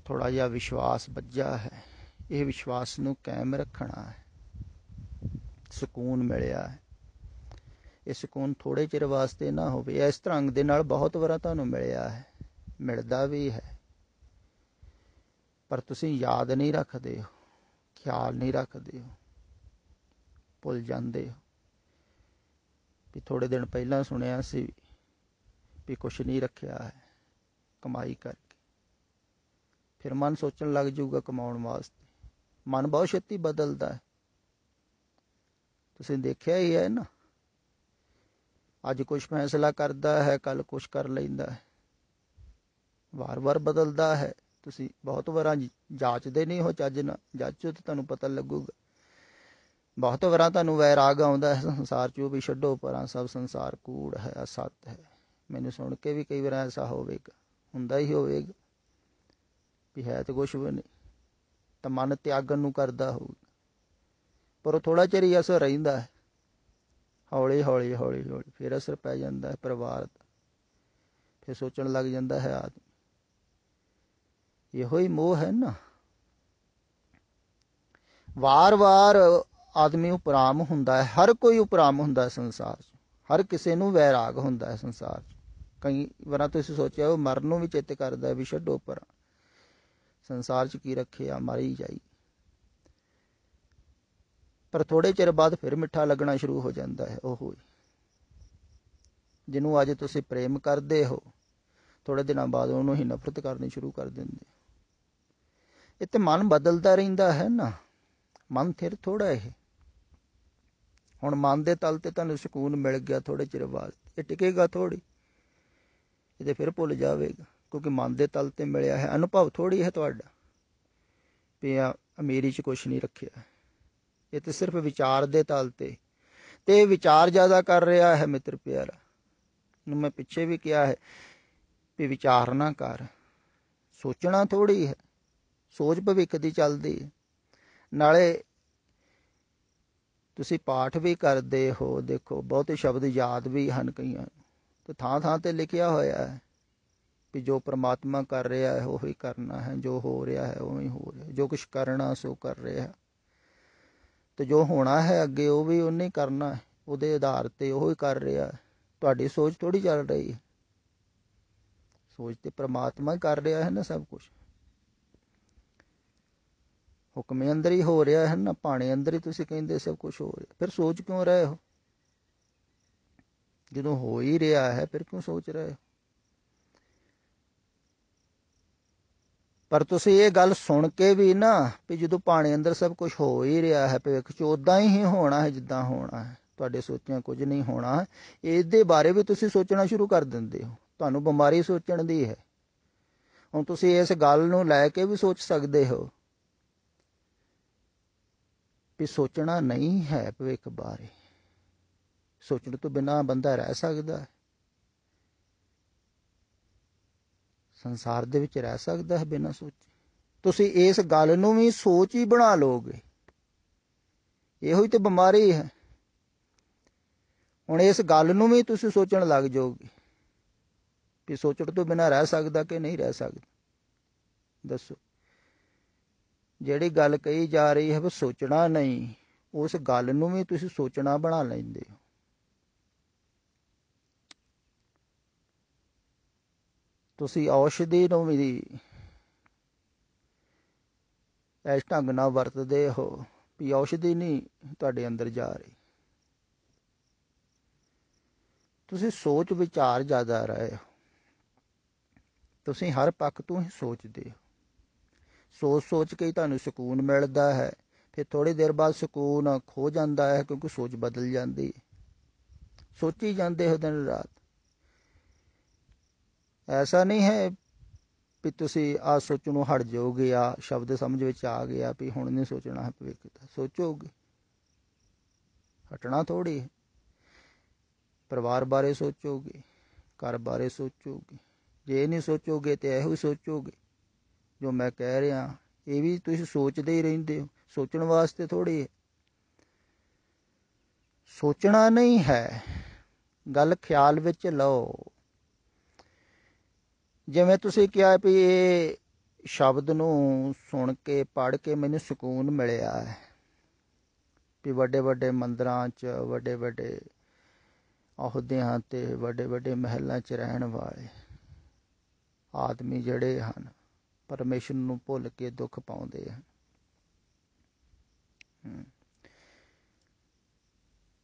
ਥੋੜ੍ਹਾ ਜਿਹਾ ਵਿਸ਼ਵਾਸ ਬੱਝਾ ਹੈ। ਇਹ ਵਿਸ਼ਵਾਸ ਨੂੰ ਕਾਇਮ ਰੱਖਣਾ ਹੈ, ਸਕੂਨ ਮਿਲਿਆ ਹੈ। ਇਹ ਸਕੂਨ ਥੋੜ੍ਹੇ ਚਿਰ ਵਾਸਤੇ ਨਾ ਹੋਵੇ। ਇਸ ਢੰਗ ਦੇ ਨਾਲ ਬਹੁਤ ਵਾਰ ਤੁਹਾਨੂੰ ਮਿਲਿਆ ਹੈ, ਮਿਲਦਾ ਵੀ ਹੈ, ਪਰ ਤੁਸੀਂ ਯਾਦ ਨਹੀਂ ਰੱਖਦੇ ਹੋ, ਖਿਆਲ ਨਹੀਂ ਰੱਖਦੇ ਹੋ, ਭੁੱਲ ਜਾਂਦੇ ਹੋ ਵੀ ਥੋੜ੍ਹੇ ਦਿਨ ਪਹਿਲਾਂ ਸੁਣਿਆ ਸੀ ਵੀ ਕੁਛ ਨਹੀਂ ਰੱਖਿਆ ਹੈ ਕਮਾਈ ਕਰਕੇ। ਫਿਰ ਮਨ ਸੋਚਣ ਲੱਗ ਜਾਊਗਾ ਕਮਾਉਣ ਵਾਸਤੇ। ਮਨ ਬਹੁਤ ਛੇਤੀ ਬਦਲਦਾ ਹੈ, ਤੁਸੀਂ ਦੇਖਿਆ ਹੀ ਹੈ ਨਾ। ਅੱਜ ਕੁਛ ਫੈਸਲਾ ਕਰਦਾ ਹੈ, ਕੱਲ ਕੁਛ ਕਰ ਲੈਂਦਾ ਹੈ, ਵਾਰ-ਵਾਰ ਬਦਲਦਾ ਹੈ। ਤੁਸੀਂ ਬਹੁਤ ਵਾਰਾਂ ਜਾਂਚਦੇ ਨਹੀਂ ਹੋ ਚੱਜ ਨਾਲ, ਜਾਂਚੋ ਤਾਂ ਤੁਹਾਨੂੰ ਪਤਾ ਲੱਗੂਗਾ। ਬਹੁਤ ਵਾਰਾਂ ਤੁਹਾਨੂੰ ਵੈਰਾਗ ਆਉਂਦਾ ਹੈ ਸੰਸਾਰ 'ਚੋਂ ਵੀ ਛੱਡੋ ਪਰਾਂ, ਸਭ ਸੰਸਾਰ ਕੂੜ ਹੈ, ਅਸਤ ਹੈ। ਮੈਨੂੰ ਸੁਣ ਕੇ ਵੀ ਕਈ ਵਾਰ ਐਸਾ ਹੋਵੇਗਾ, ਹੁੰਦਾ ਹੀ ਹੋਵੇਗਾ ਵੀ ਹੈ ਤਾਂ ਕੁਛ ਵੀ ਨਹੀਂ, ਤਾਂ ਮਨ ਤਿਆਗਣ ਨੂੰ ਕਰਦਾ ਹੋਊਗਾ। ਪਰ ਉਹ ਥੋੜ੍ਹਾ ਚਿਰ ਹੀ ਅਸਰ ਰਹਿੰਦਾ ਹੈ, ਹੌਲੀ ਹੌਲੀ ਹੌਲੀ ਹੌਲੀ ਫਿਰ ਅਸਰ ਪੈ ਜਾਂਦਾ ਹੈ ਪਰਿਵਾਰ ਦਾ। ਫਿਰ ਸੋਚਣ ਲੱਗ ਜਾਂਦਾ ਹੈ ਆਦਮੀ। ਇਹੋ ਹੀ ਮੋਹ ਹੈ ਨਾ। ਵਾਰ-ਵਾਰ ਆਦਮੀ ਉਪਰਾਮ ਹੁੰਦਾ ਹੈ, ਹਰ ਕੋਈ ਉਪਰਾਮ ਹੁੰਦਾ ਹੈ ਸੰਸਾਰ 'ਚ, ਹਰ ਕਿਸੇ ਨੂੰ ਵੈਰਾਗ ਹੁੰਦਾ ਹੈ ਸੰਸਾਰ 'ਚ। ਕਈ ਵਾਰ ਤੁਸੀਂ ਸੋਚਿਆ ਉਹ ਮਰਨ ਨੂੰ ਵੀ ਚਿੱਤ ਕਰਦਾ ਵੀ ਛੱਡੋ ਪਰਾਂ, ਸੰਸਾਰ 'ਚ ਕੀ ਰੱਖਿਆ, ਮਰ ਹੀ ਜਾਈ। ਪਰ ਥੋੜ੍ਹੇ ਚਿਰ ਬਾਅਦ ਫਿਰ ਮਿੱਠਾ ਲੱਗਣਾ ਸ਼ੁਰੂ ਹੋ ਜਾਂਦਾ ਹੈ। ਉਹ ਜਿਹਨੂੰ ਅੱਜ ਤੁਸੀਂ ਪ੍ਰੇਮ ਕਰਦੇ ਹੋ, ਥੋੜ੍ਹੇ ਦਿਨਾਂ ਬਾਅਦ ਉਹਨੂੰ ਹੀ ਨਫ਼ਰਤ ਕਰਨੀ ਸ਼ੁਰੂ ਕਰ ਦਿੰਦੇ। ਇਹ ਤੇ ਮਨ ਬਦਲਦਾ ਰਹਿੰਦਾ ਹੈ ਨਾ, ਮਨ ਥਿਰ ਥੋੜ੍ਹਾ ਇਹ। ਹੁਣ ਮਨ ਦੇ ਤਲ ਤੇ ਤੁਹਾਨੂੰ ਸਕੂਨ ਮਿਲ ਗਿਆ ਥੋੜ੍ਹੇ ਚਿਰ ਬਾਅਦ, ਇਹ ਟਿਕੇਗਾ ਥੋੜ੍ਹੀ, ਇਹ ਤੇ ਫਿਰ ਭੁੱਲ ਜਾਵੇਗਾ, ਕਿਉਂਕਿ ਮਨ ਦੇ ਤਲ ਤੇ ਮਿਲਿਆ ਹੈ। ਅਨੁਭਵ ਥੋੜ੍ਹੀ ਹੈ ਤੁਹਾਡਾ ਵੀ ਅਮੀਰੀ 'ਚ ਕੁਛ ਨਹੀਂ ਰੱਖਿਆ, ਇਹ ਤੇ ਸਿਰਫ ਵਿਚਾਰ ਦੇ ਤਲ ਤੇ ਵਿਚਾਰ ਜ਼ਿਆਦਾ ਕਰ ਰਿਹਾ ਹੈ। ਮਿੱਤਰ ਪਿਆਰਾ, ਨੂੰ ਮੈਂ ਪਿੱਛੇ ਵੀ ਕਿਹਾ ਹੈ ਵੀ ਵਿਚਾਰ ਨਾ ਕਰ, ਸੋਚਣਾ ਥੋੜ੍ਹੀ ਹੈ। ਸੋਚ ਭਵਿੱਖ ਦੀ ਚੱਲਦੀ ਹੈ। ਨਾਲੇ ਤੁਸੀਂ ਪਾਠ ਵੀ ਕਰਦੇ ਹੋ, ਦੇਖੋ ਬਹੁਤੇ ਸ਼ਬਦ ਯਾਦ ਵੀ ਹਨ ਕਈਆਂ ਨੂੰ, ਤੇ ਥਾਂ ਥਾਂ ਤੇ ਲਿਖਿਆ ਹੋਇਆ ਹੈ ਵੀ ਜੋ ਪ੍ਰਮਾਤਮਾ ਕਰ ਰਿਹਾ ਹੈ ਉਹੀ ਕਰਨਾ ਹੈ, ਜੋ ਹੋ ਰਿਹਾ ਹੈ ਉਵੇਂ ਹੋ ਰਿਹਾ, ਜੋ ਕੁਛ ਕਰਨਾ ਸੋ ਕਰ ਰਿਹਾ, ਤੇ ਜੋ ਹੋਣਾ ਹੈ ਅੱਗੇ ਉਹ ਵੀ ਉਹਨੇ ਕਰਨਾ ਹੈ, ਉਹਦੇ ਆਧਾਰ ਤੇ ਉਹ ਹੀ ਕਰ ਰਿਹਾ। ਤੁਹਾਡੀ ਸੋਚ ਥੋੜ੍ਹੀ ਚੱਲ ਰਹੀ ਹੈ, ਸੋਚ ਤੇ ਪ੍ਰਮਾਤਮਾ ਹੀ ਕਰ ਰਿਹਾ ਹੈ ਨਾ ਸਭ ਕੁਛ। ਹੁਕਮੇ ਅੰਦਰ ਹੀ ਹੋ ਰਿਹਾ ਹੈ ਨਾ, ਭਾਣੇ ਅੰਦਰ ਹੀ ਤੁਸੀਂ ਕਹਿੰਦੇ ਸਭ ਕੁਛ ਹੋ ਰਿਹਾ, ਫਿਰ ਸੋਚ ਕਿਉਂ ਰਹੇ ਹੋ? ਜਦੋਂ ਹੋ ਹੀ ਰਿਹਾ ਹੈ ਫਿਰ ਕਿਉਂ ਸੋਚ ਰਹੇ ਹੋ? ਪਰ ਤੁਸੀਂ ਇਹ ਗੱਲ ਸੁਣ ਕੇ ਵੀ ਨਾ ਵੀ ਜਦੋਂ ਭਾਣੇ ਅੰਦਰ ਸਭ ਕੁਛ ਹੋ ਹੀ ਰਿਹਾ ਹੈ, ਭਵਿੱਖ 'ਚ ਉੱਦਾਂ ਹੀ ਹੋਣਾ ਹੈ ਜਿੱਦਾਂ ਹੋਣਾ ਹੈ, ਤੁਹਾਡੇ ਸੋਚਿਆ ਕੁਝ ਨਹੀਂ ਹੋਣਾ ਹੈ, ਇਹਦੇ ਬਾਰੇ ਵੀ ਤੁਸੀਂ ਸੋਚਣਾ ਸ਼ੁਰੂ ਕਰ ਦਿੰਦੇ ਹੋ। ਤੁਹਾਨੂੰ ਬਿਮਾਰੀ ਸੋਚਣ ਦੀ ਹੈ। ਹੁਣ ਤੁਸੀਂ ਇਸ ਗੱਲ ਨੂੰ ਲੈ ਕੇ ਵੀ ਸੋਚ ਸਕਦੇ ਹੋ ਵੀ ਸੋਚਣਾ ਨਹੀਂ ਹੈ ਭਵਿੱਖ ਬਾਰੇ। ਸੋਚਣ ਤੋਂ ਬਿਨਾਂ ਬੰਦਾ ਰਹਿ ਸਕਦਾ ਹੈ? ਸੰਸਾਰ ਦੇ ਵਿੱਚ ਰਹਿ ਸਕਦਾ ਹੈ ਬਿਨਾਂ ਸੋਚੇ? ਤੁਸੀਂ ਇਸ ਗੱਲ ਨੂੰ ਵੀ ਸੋਚ ਹੀ ਬਣਾ ਲਓਗੇ, ਇਹੋ ਹੀ ਤਾਂ ਬਿਮਾਰੀ ਹੈ। ਹੁਣ ਇਸ ਗੱਲ ਨੂੰ ਵੀ ਤੁਸੀਂ ਸੋਚਣ ਲੱਗ ਜਾਓਗੇ ਕਿ ਸੋਚਣ ਤੋਂ ਬਿਨਾਂ ਰਹਿ ਸਕਦਾ ਕਿ ਨਹੀਂ ਰਹਿ ਸਕਦਾ। ਦੱਸੋ, ਜਿਹੜੀ ਗੱਲ ਕਹੀ ਜਾ ਰਹੀ ਹੈ ਵੀ ਸੋਚਣਾ ਨਹੀਂ, ਉਸ ਗੱਲ ਨੂੰ ਵੀ ਤੁਸੀਂ ਸੋਚਣਾ ਬਣਾ ਲੈਂਦੇ ਹੋ। ਤੁਸੀਂ ਔਸ਼ਧੀ ਨੂੰ ਵੀ ਇਸ ਢੰਗ ਨਾਲ ਵਰਤਦੇ ਹੋ ਵੀ ਔਸ਼ਧੀ ਨਹੀਂ ਤੁਹਾਡੇ ਅੰਦਰ ਜਾ ਰਹੀ। ਤੁਸੀਂ ਸੋਚ ਵਿਚਾਰ ਜ਼ਿਆਦਾ ਰਹੇ ਹੋ, ਤੁਸੀਂ ਹਰ ਪੱਖ ਤੋਂ ਹੀ ਸੋਚਦੇ ਹੋ। ਸੋਚ ਸੋਚ ਕੇ ਹੀ ਤੁਹਾਨੂੰ ਸਕੂਨ ਮਿਲਦਾ ਹੈ, ਫਿਰ ਥੋੜ੍ਹੀ ਦੇਰ ਬਾਅਦ ਸਕੂਨ ਖੋ ਜਾਂਦਾ ਹੈ ਕਿਉਂਕਿ ਸੋਚ ਬਦਲ ਜਾਂਦੀ ਹੈ। ਸੋਚੀ ਜਾਂਦੇ ਹੋ ਦਿਨ ਰਾਤ। ਐਸਾ ਨਹੀਂ ਹੈ ਵੀ ਤੁਸੀਂ ਆਹ ਸੋਚਣੋਂ ਹਟ ਜਾਓਗੇ, ਆ ਸ਼ਬਦ ਸਮਝ ਵਿੱਚ ਆ ਗਿਆ ਵੀ ਹੁਣ ਨਹੀਂ ਸੋਚਣਾ ਹੈ ਭਵਿੱਖ ਦਾ। ਸੋਚੋਗੇ, ਹਟਣਾ ਥੋੜ੍ਹੀ ਹੈ। ਪਰਿਵਾਰ ਬਾਰੇ ਸੋਚੋਗੇ, ਘਰ ਬਾਰੇ ਸੋਚੋਗੇ। ਜੇ ਨਹੀਂ ਸੋਚੋਗੇ ਤਾਂ ਇਹੋ ਹੀ ਸੋਚੋਗੇ ਜੋ ਮੈਂ ਕਹਿ ਰਿਹਾ। ਇਹ ਵੀ ਤੁਸੀਂ ਸੋਚਦੇ ਹੀ ਰਹਿੰਦੇ ਹੋ, ਸੋਚਣ ਵਾਸਤੇ ਥੋੜ੍ਹੀ ਹੈ। ਸੋਚਣਾ ਨਹੀਂ ਹੈ, ਗੱਲ ਖਿਆਲ ਵਿੱਚ ਲਓ। ਜਿਵੇਂ ਤੁਸੀਂ ਕਿਹਾ ਵੀ ਇਹ ਸ਼ਬਦ ਨੂੰ ਸੁਣ ਕੇ ਪੜ੍ਹ ਕੇ ਮੈਨੂੰ ਸਕੂਨ ਮਿਲਿਆ ਹੈ, ਵੀ ਵੱਡੇ ਵੱਡੇ ਮੰਦਿਰਾਂ 'ਚ ਵੱਡੇ ਵੱਡੇ ਅਹੁਦਿਆਂ ਤੇ ਵੱਡੇ ਵੱਡੇ ਮਹਿਲਾਂ 'ਚ ਰਹਿਣ ਵਾਲੇ ਆਦਮੀ ਜਿਹੜੇ ਹਨ, ਪਰਮੇਸ਼ਰ ਨੂੰ ਭੁੱਲ ਕੇ ਦੁੱਖ ਪਾਉਂਦੇ ਹਨ।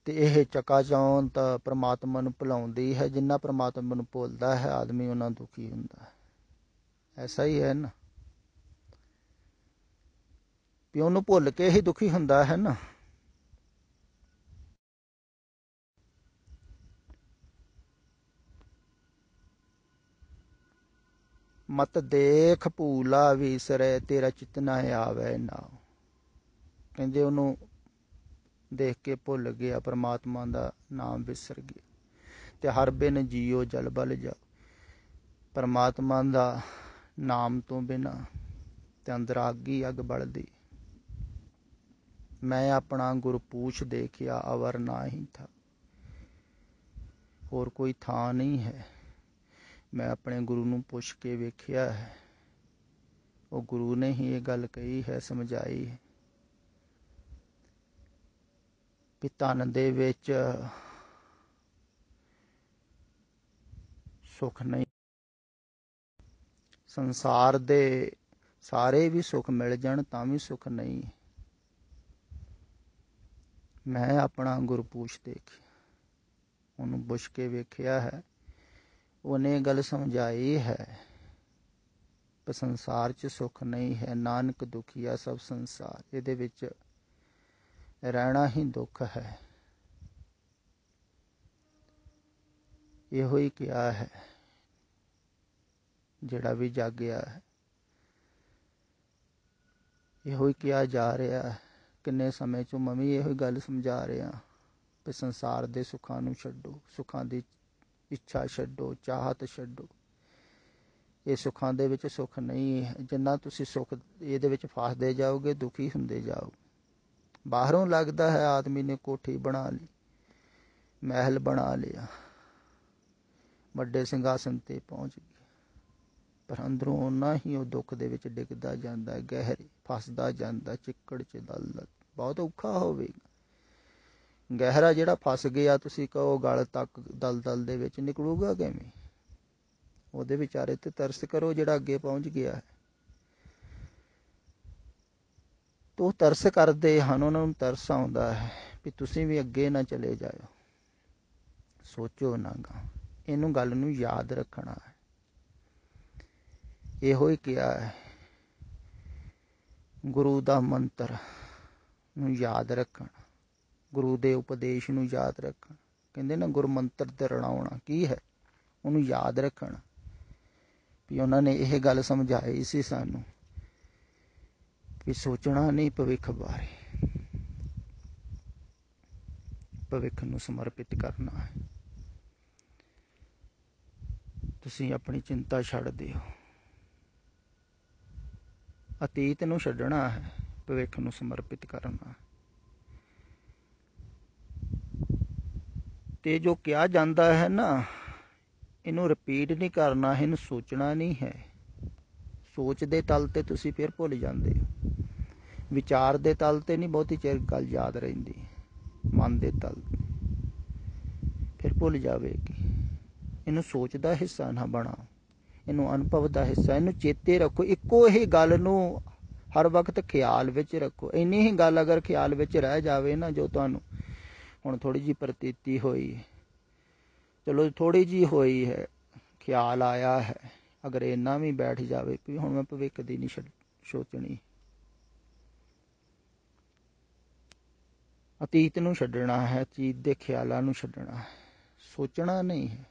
ਤੇ ਇਹ ਚਕਾਚੌਂਧ ਤਾਂ ਪ੍ਰਮਾਤਮਾ ਨੂੰ ਭੁਲਾਉਂਦੀ ਹੈ। ਜਿੰਨਾ ਪ੍ਰਮਾਤਮਾ ਨੂੰ ਭੁੱਲਦਾ ਹੈ ਆਦਮੀ ਉਹਨਾਂ ਦੁਖੀ ਹੁੰਦਾ ਹੈ। ਐਸਾ ਹੀ ਹੈ ਨਾ, ਵੀ ਉਹਨੂੰ ਭੁੱਲ ਕੇ ਹੀ ਦੁਖੀ ਹੁੰਦਾ ਹੈ ਨਾ। ਮਤ ਦੇਖ ਭੂਲਾ ਵਿਸਰੈ, ਤੇਰਾ ਚਿਤ ਨਾ ਆਵੇ ਨਾ। ਕਹਿੰਦੇ ਉਹਨੂੰ ਦੇਖ ਕੇ ਭੁੱਲ ਗਿਆ, ਪਰਮਾਤਮਾ ਦਾ ਨਾਮ ਵਿਸਰ ਗਿਆ। ਤੇ ਹਰ ਬਿਨ ਜੀਓ ਜਲ ਬਲ ਜਾ, ਪਰਮਾਤਮਾ ਦਾ ਨਾਮ ਤੋਂ ਬਿਨਾਂ ਤੇ ਅੰਦਰ ਅੱਗ ਹੀ ਅੱਗ ਬਲਦੀ। ਮੈਂ ਆਪਣਾ ਗੁਰਪੂਛ ਦੇਖਿਆ ਅਵਰ ਨਾ ਹੀ ਥਾ, ਹੋਰ ਕੋਈ ਥਾਂ ਨਹੀਂ ਹੈ। ਮੈਂ ਆਪਣੇ ਗੁਰੂ ਨੂੰ ਪੁੱਛ ਕੇ ਵੇਖਿਆ ਹੈ, ਉਹ ਗੁਰੂ ਨੇ ਹੀ ਇਹ ਗੱਲ ਕਹੀ ਹੈ, ਸਮਝਾਈ ਹੈ ਵੀ ਧਨ ਦੇ ਵਿੱਚ ਸੁੱਖ ਨਹੀਂ। ਸੰਸਾਰ ਦੇ ਸਾਰੇ ਵੀ ਸੁੱਖ ਮਿਲ ਜਾਣ ਤਾਂ ਵੀ ਸੁੱਖ ਨਹੀਂ। ਮੈਂ ਆਪਣਾ ਗੁਰਪੂਛ ਦੇਖਿਆ, ਉਹਨੂੰ ਪੁੱਛ ਕੇ ਵੇਖਿਆ ਹੈ, ਉਹਨੇ ਗੱਲ ਸਮਝਾਈ ਹੈ ਕਿ ਸੰਸਾਰ 'ਚ ਸੁੱਖ ਨਹੀਂ ਹੈ। ਨਾਨਕ ਦੁਖੀਆ ਸਭ ਸੰਸਾਰ, ਇਹਦੇ ਵਿੱਚ ਰਹਿਣਾ ਹੀ ਦੁੱਖ ਹੈ। ਇਹੋ ਹੀ ਕਿਹਾ ਹੈ ਜਿਹੜਾ ਵੀ ਜਾਗਿਆ ਹੈ, ਇਹੋ ਹੀ ਕਿਹਾ ਜਾ ਰਿਹਾ ਹੈ। ਕਿੰਨੇ ਸਮੇਂ 'ਚੋਂ ਮੈਂ ਵੀ ਇਹੋ ਹੀ ਗੱਲ ਸਮਝਾ ਰਿਹਾ ਕਿ ਸੰਸਾਰ ਦੇ ਸੁੱਖਾਂ ਨੂੰ ਛੱਡੋ, ਸੁੱਖਾਂ ਦੀ ਇੱਛਾ ਛੱਡੋ, ਚਾਹਤ ਛੱਡੋ। ਇਹ ਸੁੱਖਾਂ ਦੇ ਵਿੱਚ ਸੁੱਖ ਨਹੀਂ ਹੈ। ਜਿੰਨਾ ਤੁਸੀਂ ਸੁੱਖ ਇਹਦੇ ਵਿੱਚ ਫਸਦੇ ਜਾਓਗੇ, ਦੁਖੀ ਹੁੰਦੇ ਜਾਓ। ਬਾਹਰੋਂ ਲੱਗਦਾ ਹੈ ਆਦਮੀ ਨੇ ਕੋਠੀ ਬਣਾ ਲਈ, ਮਹਿਲ ਬਣਾ ਲਿਆ, ਵੱਡੇ ਸਿੰਘਾਸਨ ਤੇ ਪਹੁੰਚ ਗਿਆ, ਪਰ ਅੰਦਰੋਂ ਓਨਾ ਹੀ ਉਹ ਦੁੱਖ ਦੇ ਵਿੱਚ ਡਿੱਗਦਾ ਜਾਂਦਾ, ਗਹਿਰੇ ਫਸਦਾ ਜਾਂਦਾ, ਚਿੱਕੜ 'ਚ ਦਲਦਲ। ਬਹੁਤ ਔਖਾ ਹੋਵੇਗਾ। ਗਹਿਰਾ ਜਿਹੜਾ ਫਸ ਗਿਆ, ਤੁਸੀਂ ਕਹੋ ਗਲ ਤੱਕ ਦਲਦਲ ਦੇ ਵਿੱਚ ਨਿਕਲੂਗਾ ਕਿਵੇਂ? ਉਹਦੇ ਵਿਚਾਰੇ ਤੇ ਤਰਸ ਕਰੋ ਜਿਹੜਾ ਅੱਗੇ ਪਹੁੰਚ ਗਿਆ ਹੈ। ਤੋ ਤਰਸ ਕਰਦੇ ਹਨ, ਉਹਨਾਂ ਨੂੰ ਤਰਸ ਆਉਂਦਾ ਹੈ ਵੀ ਤੁਸੀਂ ਵੀ ਅੱਗੇ ਨਾ ਚਲੇ ਜਾਓ, ਸੋਚੋ ਨਾ ਗਾ। ਇਹਨੂੰ ਗੱਲ ਨੂੰ ਯਾਦ ਰੱਖਣਾ ਹੈ। ਇਹੋ ਹੀ ਕਿਹਾ ਹੈ, ਗੁਰੂ ਦਾ ਮੰਤਰ ਨੂੰ ਯਾਦ ਰੱਖਣਾ, ਗੁਰੂ ਦੇ ਉਪਦੇਸ਼ ਨੂੰ ਯਾਦ ਰੱਖਣਾ। ਕਹਿੰਦੇ ਨਾ ਗੁਰਮੰਤਰ ਤੇ ਰਣਾਉਣਾ ਕੀ ਹੈ, ਉਹਨੂੰ ਯਾਦ ਰੱਖਣਾ ਵੀ ਉਹਨਾਂ ਨੇ ਇਹ ਗੱਲ ਸਮਝਾਈ ਸੀ ਸਾਨੂੰ ਵੀ ਸੋਚਣਾ ਨਹੀਂ ਭਵਿੱਖ ਬਾਰੇ, ਭਵਿੱਖ ਨੂੰ ਸਮਰਪਿਤ ਕਰਨਾ ਹੈ। ਤੁਸੀਂ ਆਪਣੀ ਚਿੰਤਾ ਛੱਡ ਦਿਓ, ਅਤੀਤ ਨੂੰ ਛੱਡਣਾ ਹੈ, ਭਵਿੱਖ ਨੂੰ ਸਮਰਪਿਤ ਕਰਨਾ। ਤੇ ਜੋ ਕਿਹਾ ਜਾਂਦਾ ਹੈ ਨਾ, ਇਹਨੂੰ ਰਿਪੀਟ ਨਹੀਂ ਕਰਨਾ, ਇਹਨੂੰ ਸੋਚਣਾ ਨਹੀਂ ਹੈ। ਸੋਚ ਦੇ ਤਲ ਤੇ ਤੁਸੀਂ ਫਿਰ ਭੁੱਲ ਜਾਂਦੇ ਹੋ, ਵਿਚਾਰ ਦੇ ਤਲ ਤੇ ਨਹੀਂ ਬਹੁਤੀ ਚਿਰ ਗੱਲ ਯਾਦ ਰਹਿੰਦੀ, ਮਨ ਦੇ ਤਲ ਫਿਰ ਭੁੱਲ ਜਾਵੇਗੀ। ਇਹਨੂੰ ਸੋਚ ਦਾ ਹਿੱਸਾ ਨਾ ਬਣਾਓ, ਇਹਨੂੰ ਅਨੁਭਵ ਦਾ ਹਿੱਸਾ, ਇਹਨੂੰ ਚੇਤੇ ਰੱਖੋ। ਇੱਕੋ ਹੀ ਗੱਲ ਨੂੰ ਹਰ ਵਕਤ ਖਿਆਲ ਵਿੱਚ ਰੱਖੋ। ਇੰਨੀ ਹੀ ਗੱਲ ਅਗਰ ਖਿਆਲ ਵਿੱਚ ਰਹਿ ਜਾਵੇ ਨਾ, ਜੋ ਤੁਹਾਨੂੰ ਹੁਣ ਥੋੜ੍ਹੀ ਜਿਹੀ ਪ੍ਰਤੀਤੀ ਹੋਈ, ਚਲੋ ਥੋੜ੍ਹੀ ਜਿਹੀ ਹੋਈ ਹੈ, ਖਿਆਲ ਆਇਆ ਹੈ, ਅਗਰ ਇੰਨਾ ਵੀ ਬੈਠ ਜਾਵੇ ਵੀ ਹੁਣ ਮੈਂ ਭਵਿੱਖ ਦੀ ਨਹੀਂ ਸੋਚਣੀ, ਅਤੀਤ ਨੂੰ ਛੱਡਣਾ ਹੈ, ਅਤੀਤ ਦੇ ਖਿਆਲਾਂ ਨੂੰ ਛੱਡਣਾ ਹੈ, ਸੋਚਣਾ ਨਹੀਂ ਹੈ।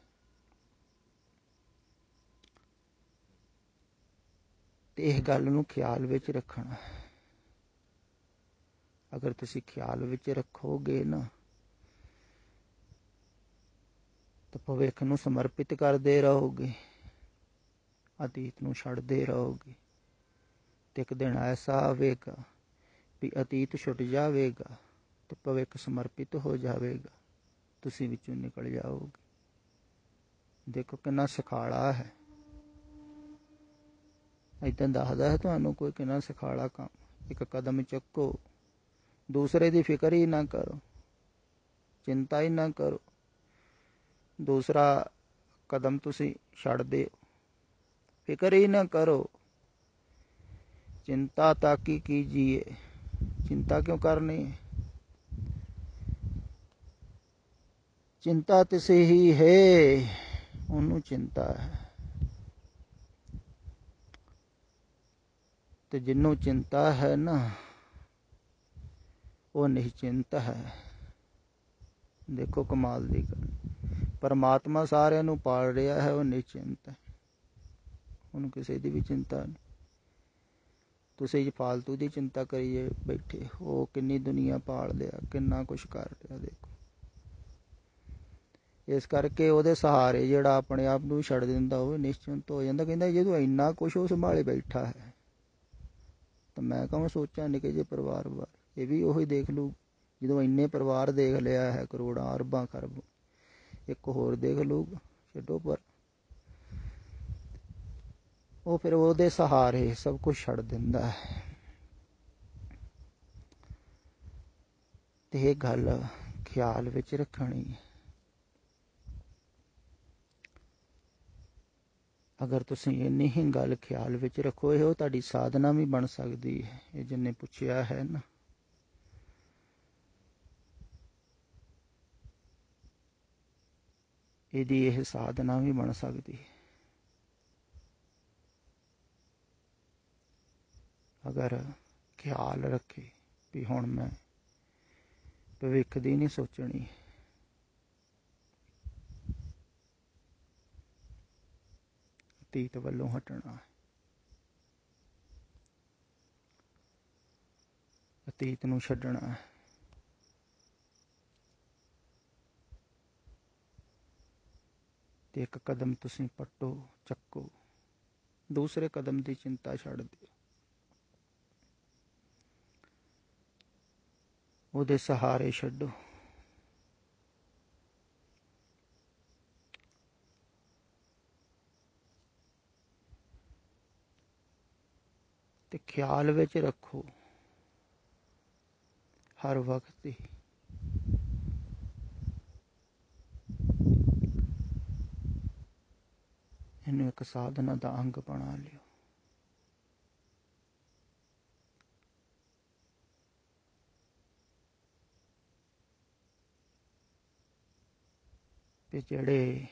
ਤੇ ਇਹ ਗੱਲ ਨੂੰ ਖਿਆਲ ਵਿੱਚ ਰੱਖਣਾ। ਅਗਰ ਤੁਸੀਂ ਖਿਆਲ ਵਿੱਚ ਰੱਖੋਗੇ ਨਾ, ਤਾਂ ਭਵਿੱਖ ਨੂੰ ਸਮਰਪਿਤ ਕਰਦੇ ਰਹੋਗੇ, ਅਤੀਤ ਨੂੰ ਛੱਡਦੇ ਰਹੋਗੇ। ਤੇ ਇੱਕ ਦਿਨ ਐਸਾ ਆਵੇਗਾ ਵੀ ਅਤੀਤ ਛੁੱਟ ਜਾਵੇਗਾ ਤੇ ਭਵਿੱਖ ਸਮਰਪਿਤ ਹੋ ਜਾਵੇਗਾ, ਤੁਸੀਂ ਵਿੱਚੋਂ ਨਿਕਲ ਜਾਓਗੇ। ਦੇਖੋ ਕਿੰਨਾ ਸੁਖਾਲਾ ਹੈ। ਏਦਾਂ ਦੱਸਦਾ ਹੈ ਤੁਹਾਨੂੰ ਕੋਈ ਕਿੰਨਾ ਸੁਖਾਲਾ ਕੰਮ। ਇੱਕ ਕਦਮ ਚੱਕੋ, ਦੂਸਰੇ ਦੀ ਫਿਕਰ ਹੀ ਨਾ ਕਰੋ, ਚਿੰਤਾ ਹੀ ਨਾ ਕਰੋ, ਦੂਸਰਾ ਕਦਮ ਤੁਸੀਂ ਛੱਡ ਦਿਓ। ਫਿਕਰ ਹੀ ਨਾ ਕਰੋ, चिंता ताकि कीजिए। चिंता क्यों करनी है? चिंता तिसे ही है, ਉਹਨੂੰ चिंता है। ਤੇ ਜਿਹਨੂੰ चिंता है ना, ਉਹ ਨਿਸ਼ਚਿੰਤ ਹੈ। ਦੇਖੋ ਕਮਾਲ ਦੀ ਗੱਲ, ਪਰਮਾਤਮਾ ਸਾਰਿਆਂ ਨੂੰ ਪਾਲ ਰਿਹਾ ਹੈ, ਉਹ ਨਿਸ਼ਚਿੰਤ ਹੈ, ਉਹਨੂੰ ਕਿਸੇ ਦੀ ਵੀ ਚਿੰਤਾ ਨਹੀਂ। ਤੁਸੀਂ ਫਾਲਤੂ ਦੀ ਚਿੰਤਾ ਕਰੀਏ ਬੈਠੇ, ਉਹ ਕਿੰਨੀ ਦੁਨੀਆ ਪਾਲ ਲਿਆ, ਕਿੰਨਾ ਕੁਛ ਕਰ ਲਿਆ। ਦੇਖੋ ਇਸ ਕਰਕੇ ਉਹਦੇ ਸਹਾਰੇ ਜਿਹੜਾ ਆਪਣੇ ਆਪ ਨੂੰ ਛੱਡ ਦਿੰਦਾ ਉਹ ਨਿਸ਼ਚਿੰਤ ਹੋ ਜਾਂਦਾ। ਕਹਿੰਦਾ ਜਦੋਂ ਇੰਨਾ ਕੁਛ ਉਹ ਸੰਭਾਲੇ ਬੈਠਾ ਹੈ ਤਾਂ ਮੈਂ ਕਹਾਂ ਸੋਚਾਂ ਨਿੱਕੇ ਜਿਹੇ ਪਰਿਵਾਰ ਬਾਰੇ। ਇਹ ਵੀ ਉਹੀ ਦੇਖ ਲੂ, ਜਦੋਂ ਇੰਨੇ ਪਰਿਵਾਰ ਦੇਖ ਲਿਆ ਹੈ, ਕਰੋੜਾਂ ਅਰਬਾਂ ਖਰਬ, ਇੱਕ ਹੋਰ ਦੇਖ ਲੂਗਾ, ਛੱਡੋ। ਪਰ ਉਹ ਫਿਰ ਉਹਦੇ ਸਹਾਰੇ ਸਭ ਕੁਛ ਛੱਡ ਦਿੰਦਾ ਹੈ। ਤੇ ਇਹ ਗੱਲ ਖਿਆਲ ਵਿੱਚ ਰੱਖਣੀ ਹੈ। ਅਗਰ ਤੁਸੀਂ ਇੰਨੀ ਹੀ ਗੱਲ ਖਿਆਲ ਵਿੱਚ ਰੱਖੋ, ਇਹ ਤੁਹਾਡੀ ਸਾਧਨਾ ਵੀ ਬਣ ਸਕਦੀ ਹੈ। ਇਹ ਜਿਹਨੇ ਪੁੱਛਿਆ ਹੈ ਨਾ, ਇਹਦੀ ਇਹ ਸਾਧਨਾ ਵੀ ਬਣ ਸਕਦੀ ਹੈ। ਅਗਰ ਖਿਆਲ ਰੱਖੇ ਵੀ ਹੁਣ ਮੈਂ ਭਵਿੱਖ ਦੀ ਨਹੀਂ ਸੋਚਣੀ, ਅਤੀਤ ਵੱਲੋਂ ਹਟਣਾ, ਅਤੀਤ ਨੂੰ ਛੱਡਣਾ। ਤੇ ਇੱਕ ਕਦਮ ਤੁਸੀਂ ਪੱਟੋ, ਚੱਕੋ, ਦੂਸਰੇ ਕਦਮ ਦੀ ਚਿੰਤਾ ਛੱਡ ਦਿਓ। ਉਹਦੇ ਸਹਾਰੇ ਛੱਡੋ। ਤੇ ਖਿਆਲ ਵਿੱਚ ਰੱਖੋ ਹਰ ਵਕਤ ਹੀ ਇਹਨੂੰ ਇੱਕ ਸਾਧਨਾ ਦਾ ਅੰਗ ਬਣਾ ਲਿਓ। ਤੇ ਜਿਹੜੇ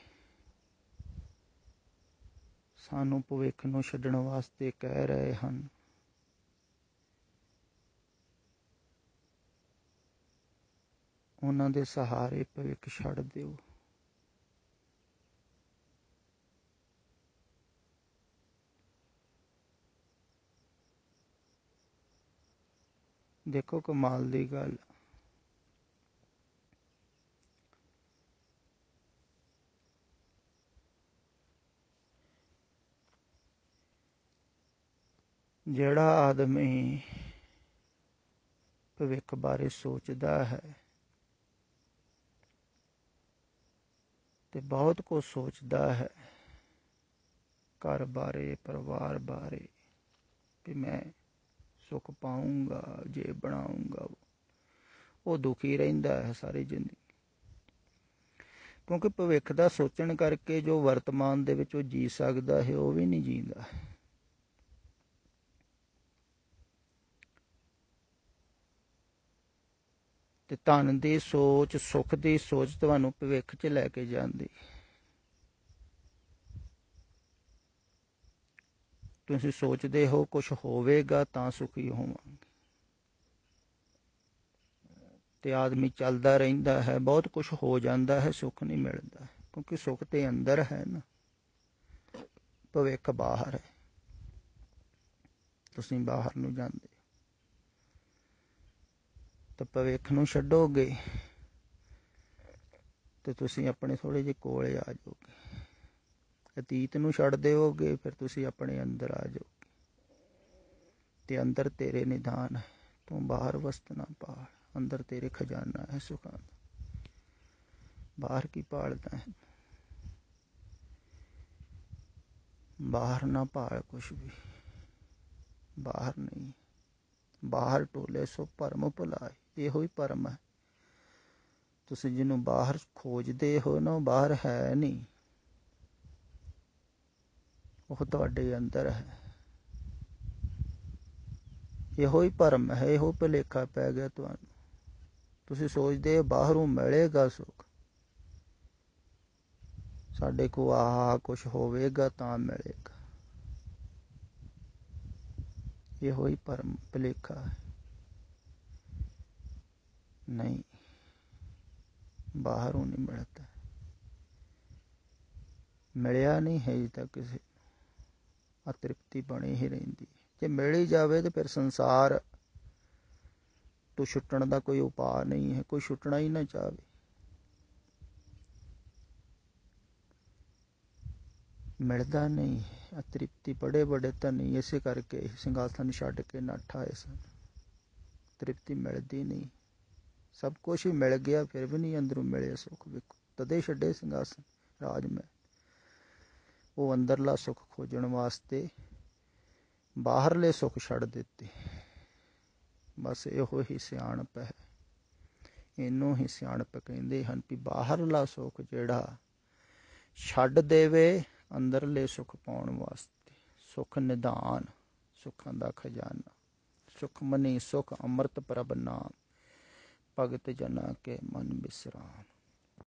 ਸਾਨੂੰ ਭਵਿੱਖ ਨੂੰ ਛੱਡਣ ਵਾਸਤੇ ਕਹਿ ਰਹੇ ਹਨ, ਉਹਨਾਂ ਦੇ ਸਹਾਰੇ ਭਵਿੱਖ ਛੱਡ ਦਿਓ। ਦੇਖੋ ਕਮਾਲ ਦੀ ਗੱਲ, ਜਿਹੜਾ ਆਦਮੀ ਭਵਿੱਖ ਬਾਰੇ ਸੋਚਦਾ ਹੈ ਤੇ ਬਹੁਤ ਕੁਝ ਸੋਚਦਾ ਹੈ, ਘਰ ਬਾਰੇ, ਪਰਿਵਾਰ ਬਾਰੇ, ਕਿ ਮੈਂ ਸੁੱਖ ਪਾਊਂਗਾ, ਜੇ ਬਣਾਊਂਗਾ, ਉਹ ਦੁਖੀ ਰਹਿੰਦਾ ਹੈ ਸਾਰੀ ਜ਼ਿੰਦਗੀ। ਕਿਉਂਕਿ ਭਵਿੱਖ ਦਾ ਸੋਚਣ ਕਰਕੇ ਜੋ ਵਰਤਮਾਨ ਦੇ ਵਿੱਚ ਉਹ ਜੀ ਸਕਦਾ ਹੈ, ਉਹ ਵੀ ਨਹੀਂ ਜੀਂਦਾ। ਤੇ ਧਨ ਦੀ ਸੋਚ, ਸੁੱਖ ਦੀ ਸੋਚ ਤੁਹਾਨੂੰ ਭਵਿੱਖ 'ਚ ਲੈ ਕੇ ਜਾਂਦੀ। ਤੁਸੀਂ ਸੋਚਦੇ ਹੋ ਕੁਛ ਹੋਵੇਗਾ ਤਾਂ ਸੁਖੀ ਹੋਵਾਂਗੇ, ਤੇ ਆਦਮੀ ਚੱਲਦਾ ਰਹਿੰਦਾ ਹੈ, ਬਹੁਤ ਕੁਛ ਹੋ ਜਾਂਦਾ ਹੈ, ਸੁੱਖ ਨਹੀਂ ਮਿਲਦਾ। ਕਿਉਂਕਿ ਸੁੱਖ ਤੇ ਅੰਦਰ ਹੈ ਨਾ, ਭਵਿੱਖ ਬਾਹਰ ਹੈ। ਤੁਸੀਂ ਬਾਹਰ ਨੂੰ ਜਾਂਦੇ ਤਾਂ ਭਵਿੱਖ ਨੂੰ ਛੱਡੋਗੇ ਤੇ ਤੁਸੀਂ ਆਪਣੇ ਥੋੜ੍ਹੇ ਜਿਹੇ ਕੋਲੇ ਆ ਜਾਓਗੇ। ਅਤੀਤ ਨੂੰ ਛੱਡ ਦਿਓਗੇ, ਫਿਰ ਤੁਸੀਂ ਆਪਣੇ ਅੰਦਰ ਆ ਜਾਓਗੇ। ਤੇ ਅੰਦਰ ਤੇਰੇ ਨਿਧਾਨ ਹੈ, ਤੂੰ ਬਾਹਰ ਵਸਤ ਨਾ ਪਾਲ, ਅੰਦਰ ਤੇਰੇ ਖਜ਼ਾਨਾ ਹੈ ਸੁੱਖਾਂ ਦਾ। ਬਾਹਰ ਕੀ ਭਾਲਦਾ ਹੈ? ਬਾਹਰ ਨਾ ਭਾਲ ਕੁਛ ਵੀ, ਬਾਹਰ ਨਹੀਂ। ਬਾਹਰ ਟੋਲੇ ਸੋ ਭਰਮ ਭੁਲਾਏ, ਇਹੋ ਹੀ ਭਰਮ ਹੈ। ਤੁਸੀਂ ਜਿਹਨੂੰ ਬਾਹਰ ਖੋਜਦੇ ਹੋ ਨਾ, ਉਹ ਬਾਹਰ ਹੈ ਨਹੀਂ, ਉਹ ਤੁਹਾਡੇ ਅੰਦਰ ਹੈ। ਇਹੋ ਹੀ ਭਰਮ ਹੈ, ਇਹੋ ਭੁਲੇਖਾ ਪੈ ਗਿਆ ਤੁਹਾਨੂੰ। ਤੁਸੀਂ ਸੋਚਦੇ ਬਾਹਰੋਂ ਮਿਲੇਗਾ ਸੁੱਖ, ਸਾਡੇ ਕੋਲ ਆਹ ਕੁਛ ਹੋਵੇਗਾ ਤਾਂ ਮਿਲੇਗਾ। ਇਹੋ ਹੀ ਭਰਮ ਭੁਲੇਖਾ ਹੈ। ਨਹੀਂ, ਬਾਹਰੋਂ ਨਹੀਂ ਮਿਲਦਾ, ਮਿਲਿਆ ਨਹੀਂ ਹੈ ਅਜੇ ਤੱਕ ਕਿਸੇ ਨੂੰ। ਅਤ੍ਰਿਪਤੀ ਬਣੀ ਹੀ ਰਹਿੰਦੀ। ਜੇ ਮਿਲ ਹੀ ਜਾਵੇ ਤਾਂ ਫਿਰ ਸੰਸਾਰ ਤੋਂ ਛੁੱਟਣ ਦਾ ਕੋਈ ਉਪਾਅ ਨਹੀਂ ਹੈ, ਕੋਈ ਛੁੱਟਣਾ ਹੀ ਨਾ ਚਾਹਵੇ। ਮਿਲਦਾ ਨਹੀਂ ਹੈ ਅਤ੍ਰਿਪਤੀ। ਬੜੇ ਬੜੇ ਧਨੀ ਇਸੇ ਕਰਕੇ ਸਿੰਘਾਸਨ ਛੱਡ ਕੇ ਨੱਠ ਆਏ ਸਨ। ਤ੍ਰਿਪਤੀ ਮਿਲਦੀ ਨਹੀਂ, ਸਭ ਕੁਛ ਹੀ ਮਿਲ ਗਿਆ ਫਿਰ ਵੀ ਨਹੀਂ ਅੰਦਰੋਂ ਮਿਲਿਆ ਸੁੱਖ। ਵੇਖੋ ਤਦੇ ਛੱਡੇ ਸਿੰਘਾਸਨ ਰਾਜ ਮਹਿਲ। ਉਹ ਅੰਦਰਲਾ ਸੁੱਖ ਖੋਜਣ ਵਾਸਤੇ ਬਾਹਰਲੇ ਸੁੱਖ ਛੱਡ ਦਿੱਤੇ। ਬਸ ਇਹੋ ਹੀ ਸਿਆਣਪ ਹੈ, ਇਹਨੂੰ ਹੀ ਸਿਆਣਪ ਕਹਿੰਦੇ ਹਨ ਵੀ ਬਾਹਰਲਾ ਸੁੱਖ ਜਿਹੜਾ ਛੱਡ ਦੇਵੇ ਅੰਦਰਲੇ ਸੁੱਖ ਪਾਉਣ ਵਾਸਤੇ। ਸੁੱਖ ਨਿਧਾਨ, ਸੁੱਖਾਂ ਦਾ ਖਜ਼ਾਨਾ। ਸੁਖ ਮਨੀ ਸੁਖ ਅੰਮ੍ਰਿਤ ਪ੍ਰਭ ਨਾਮ, ਭਗਤ ਜਨਾ ਕੇ ਮਨ ਬਿਸਰਾਮ।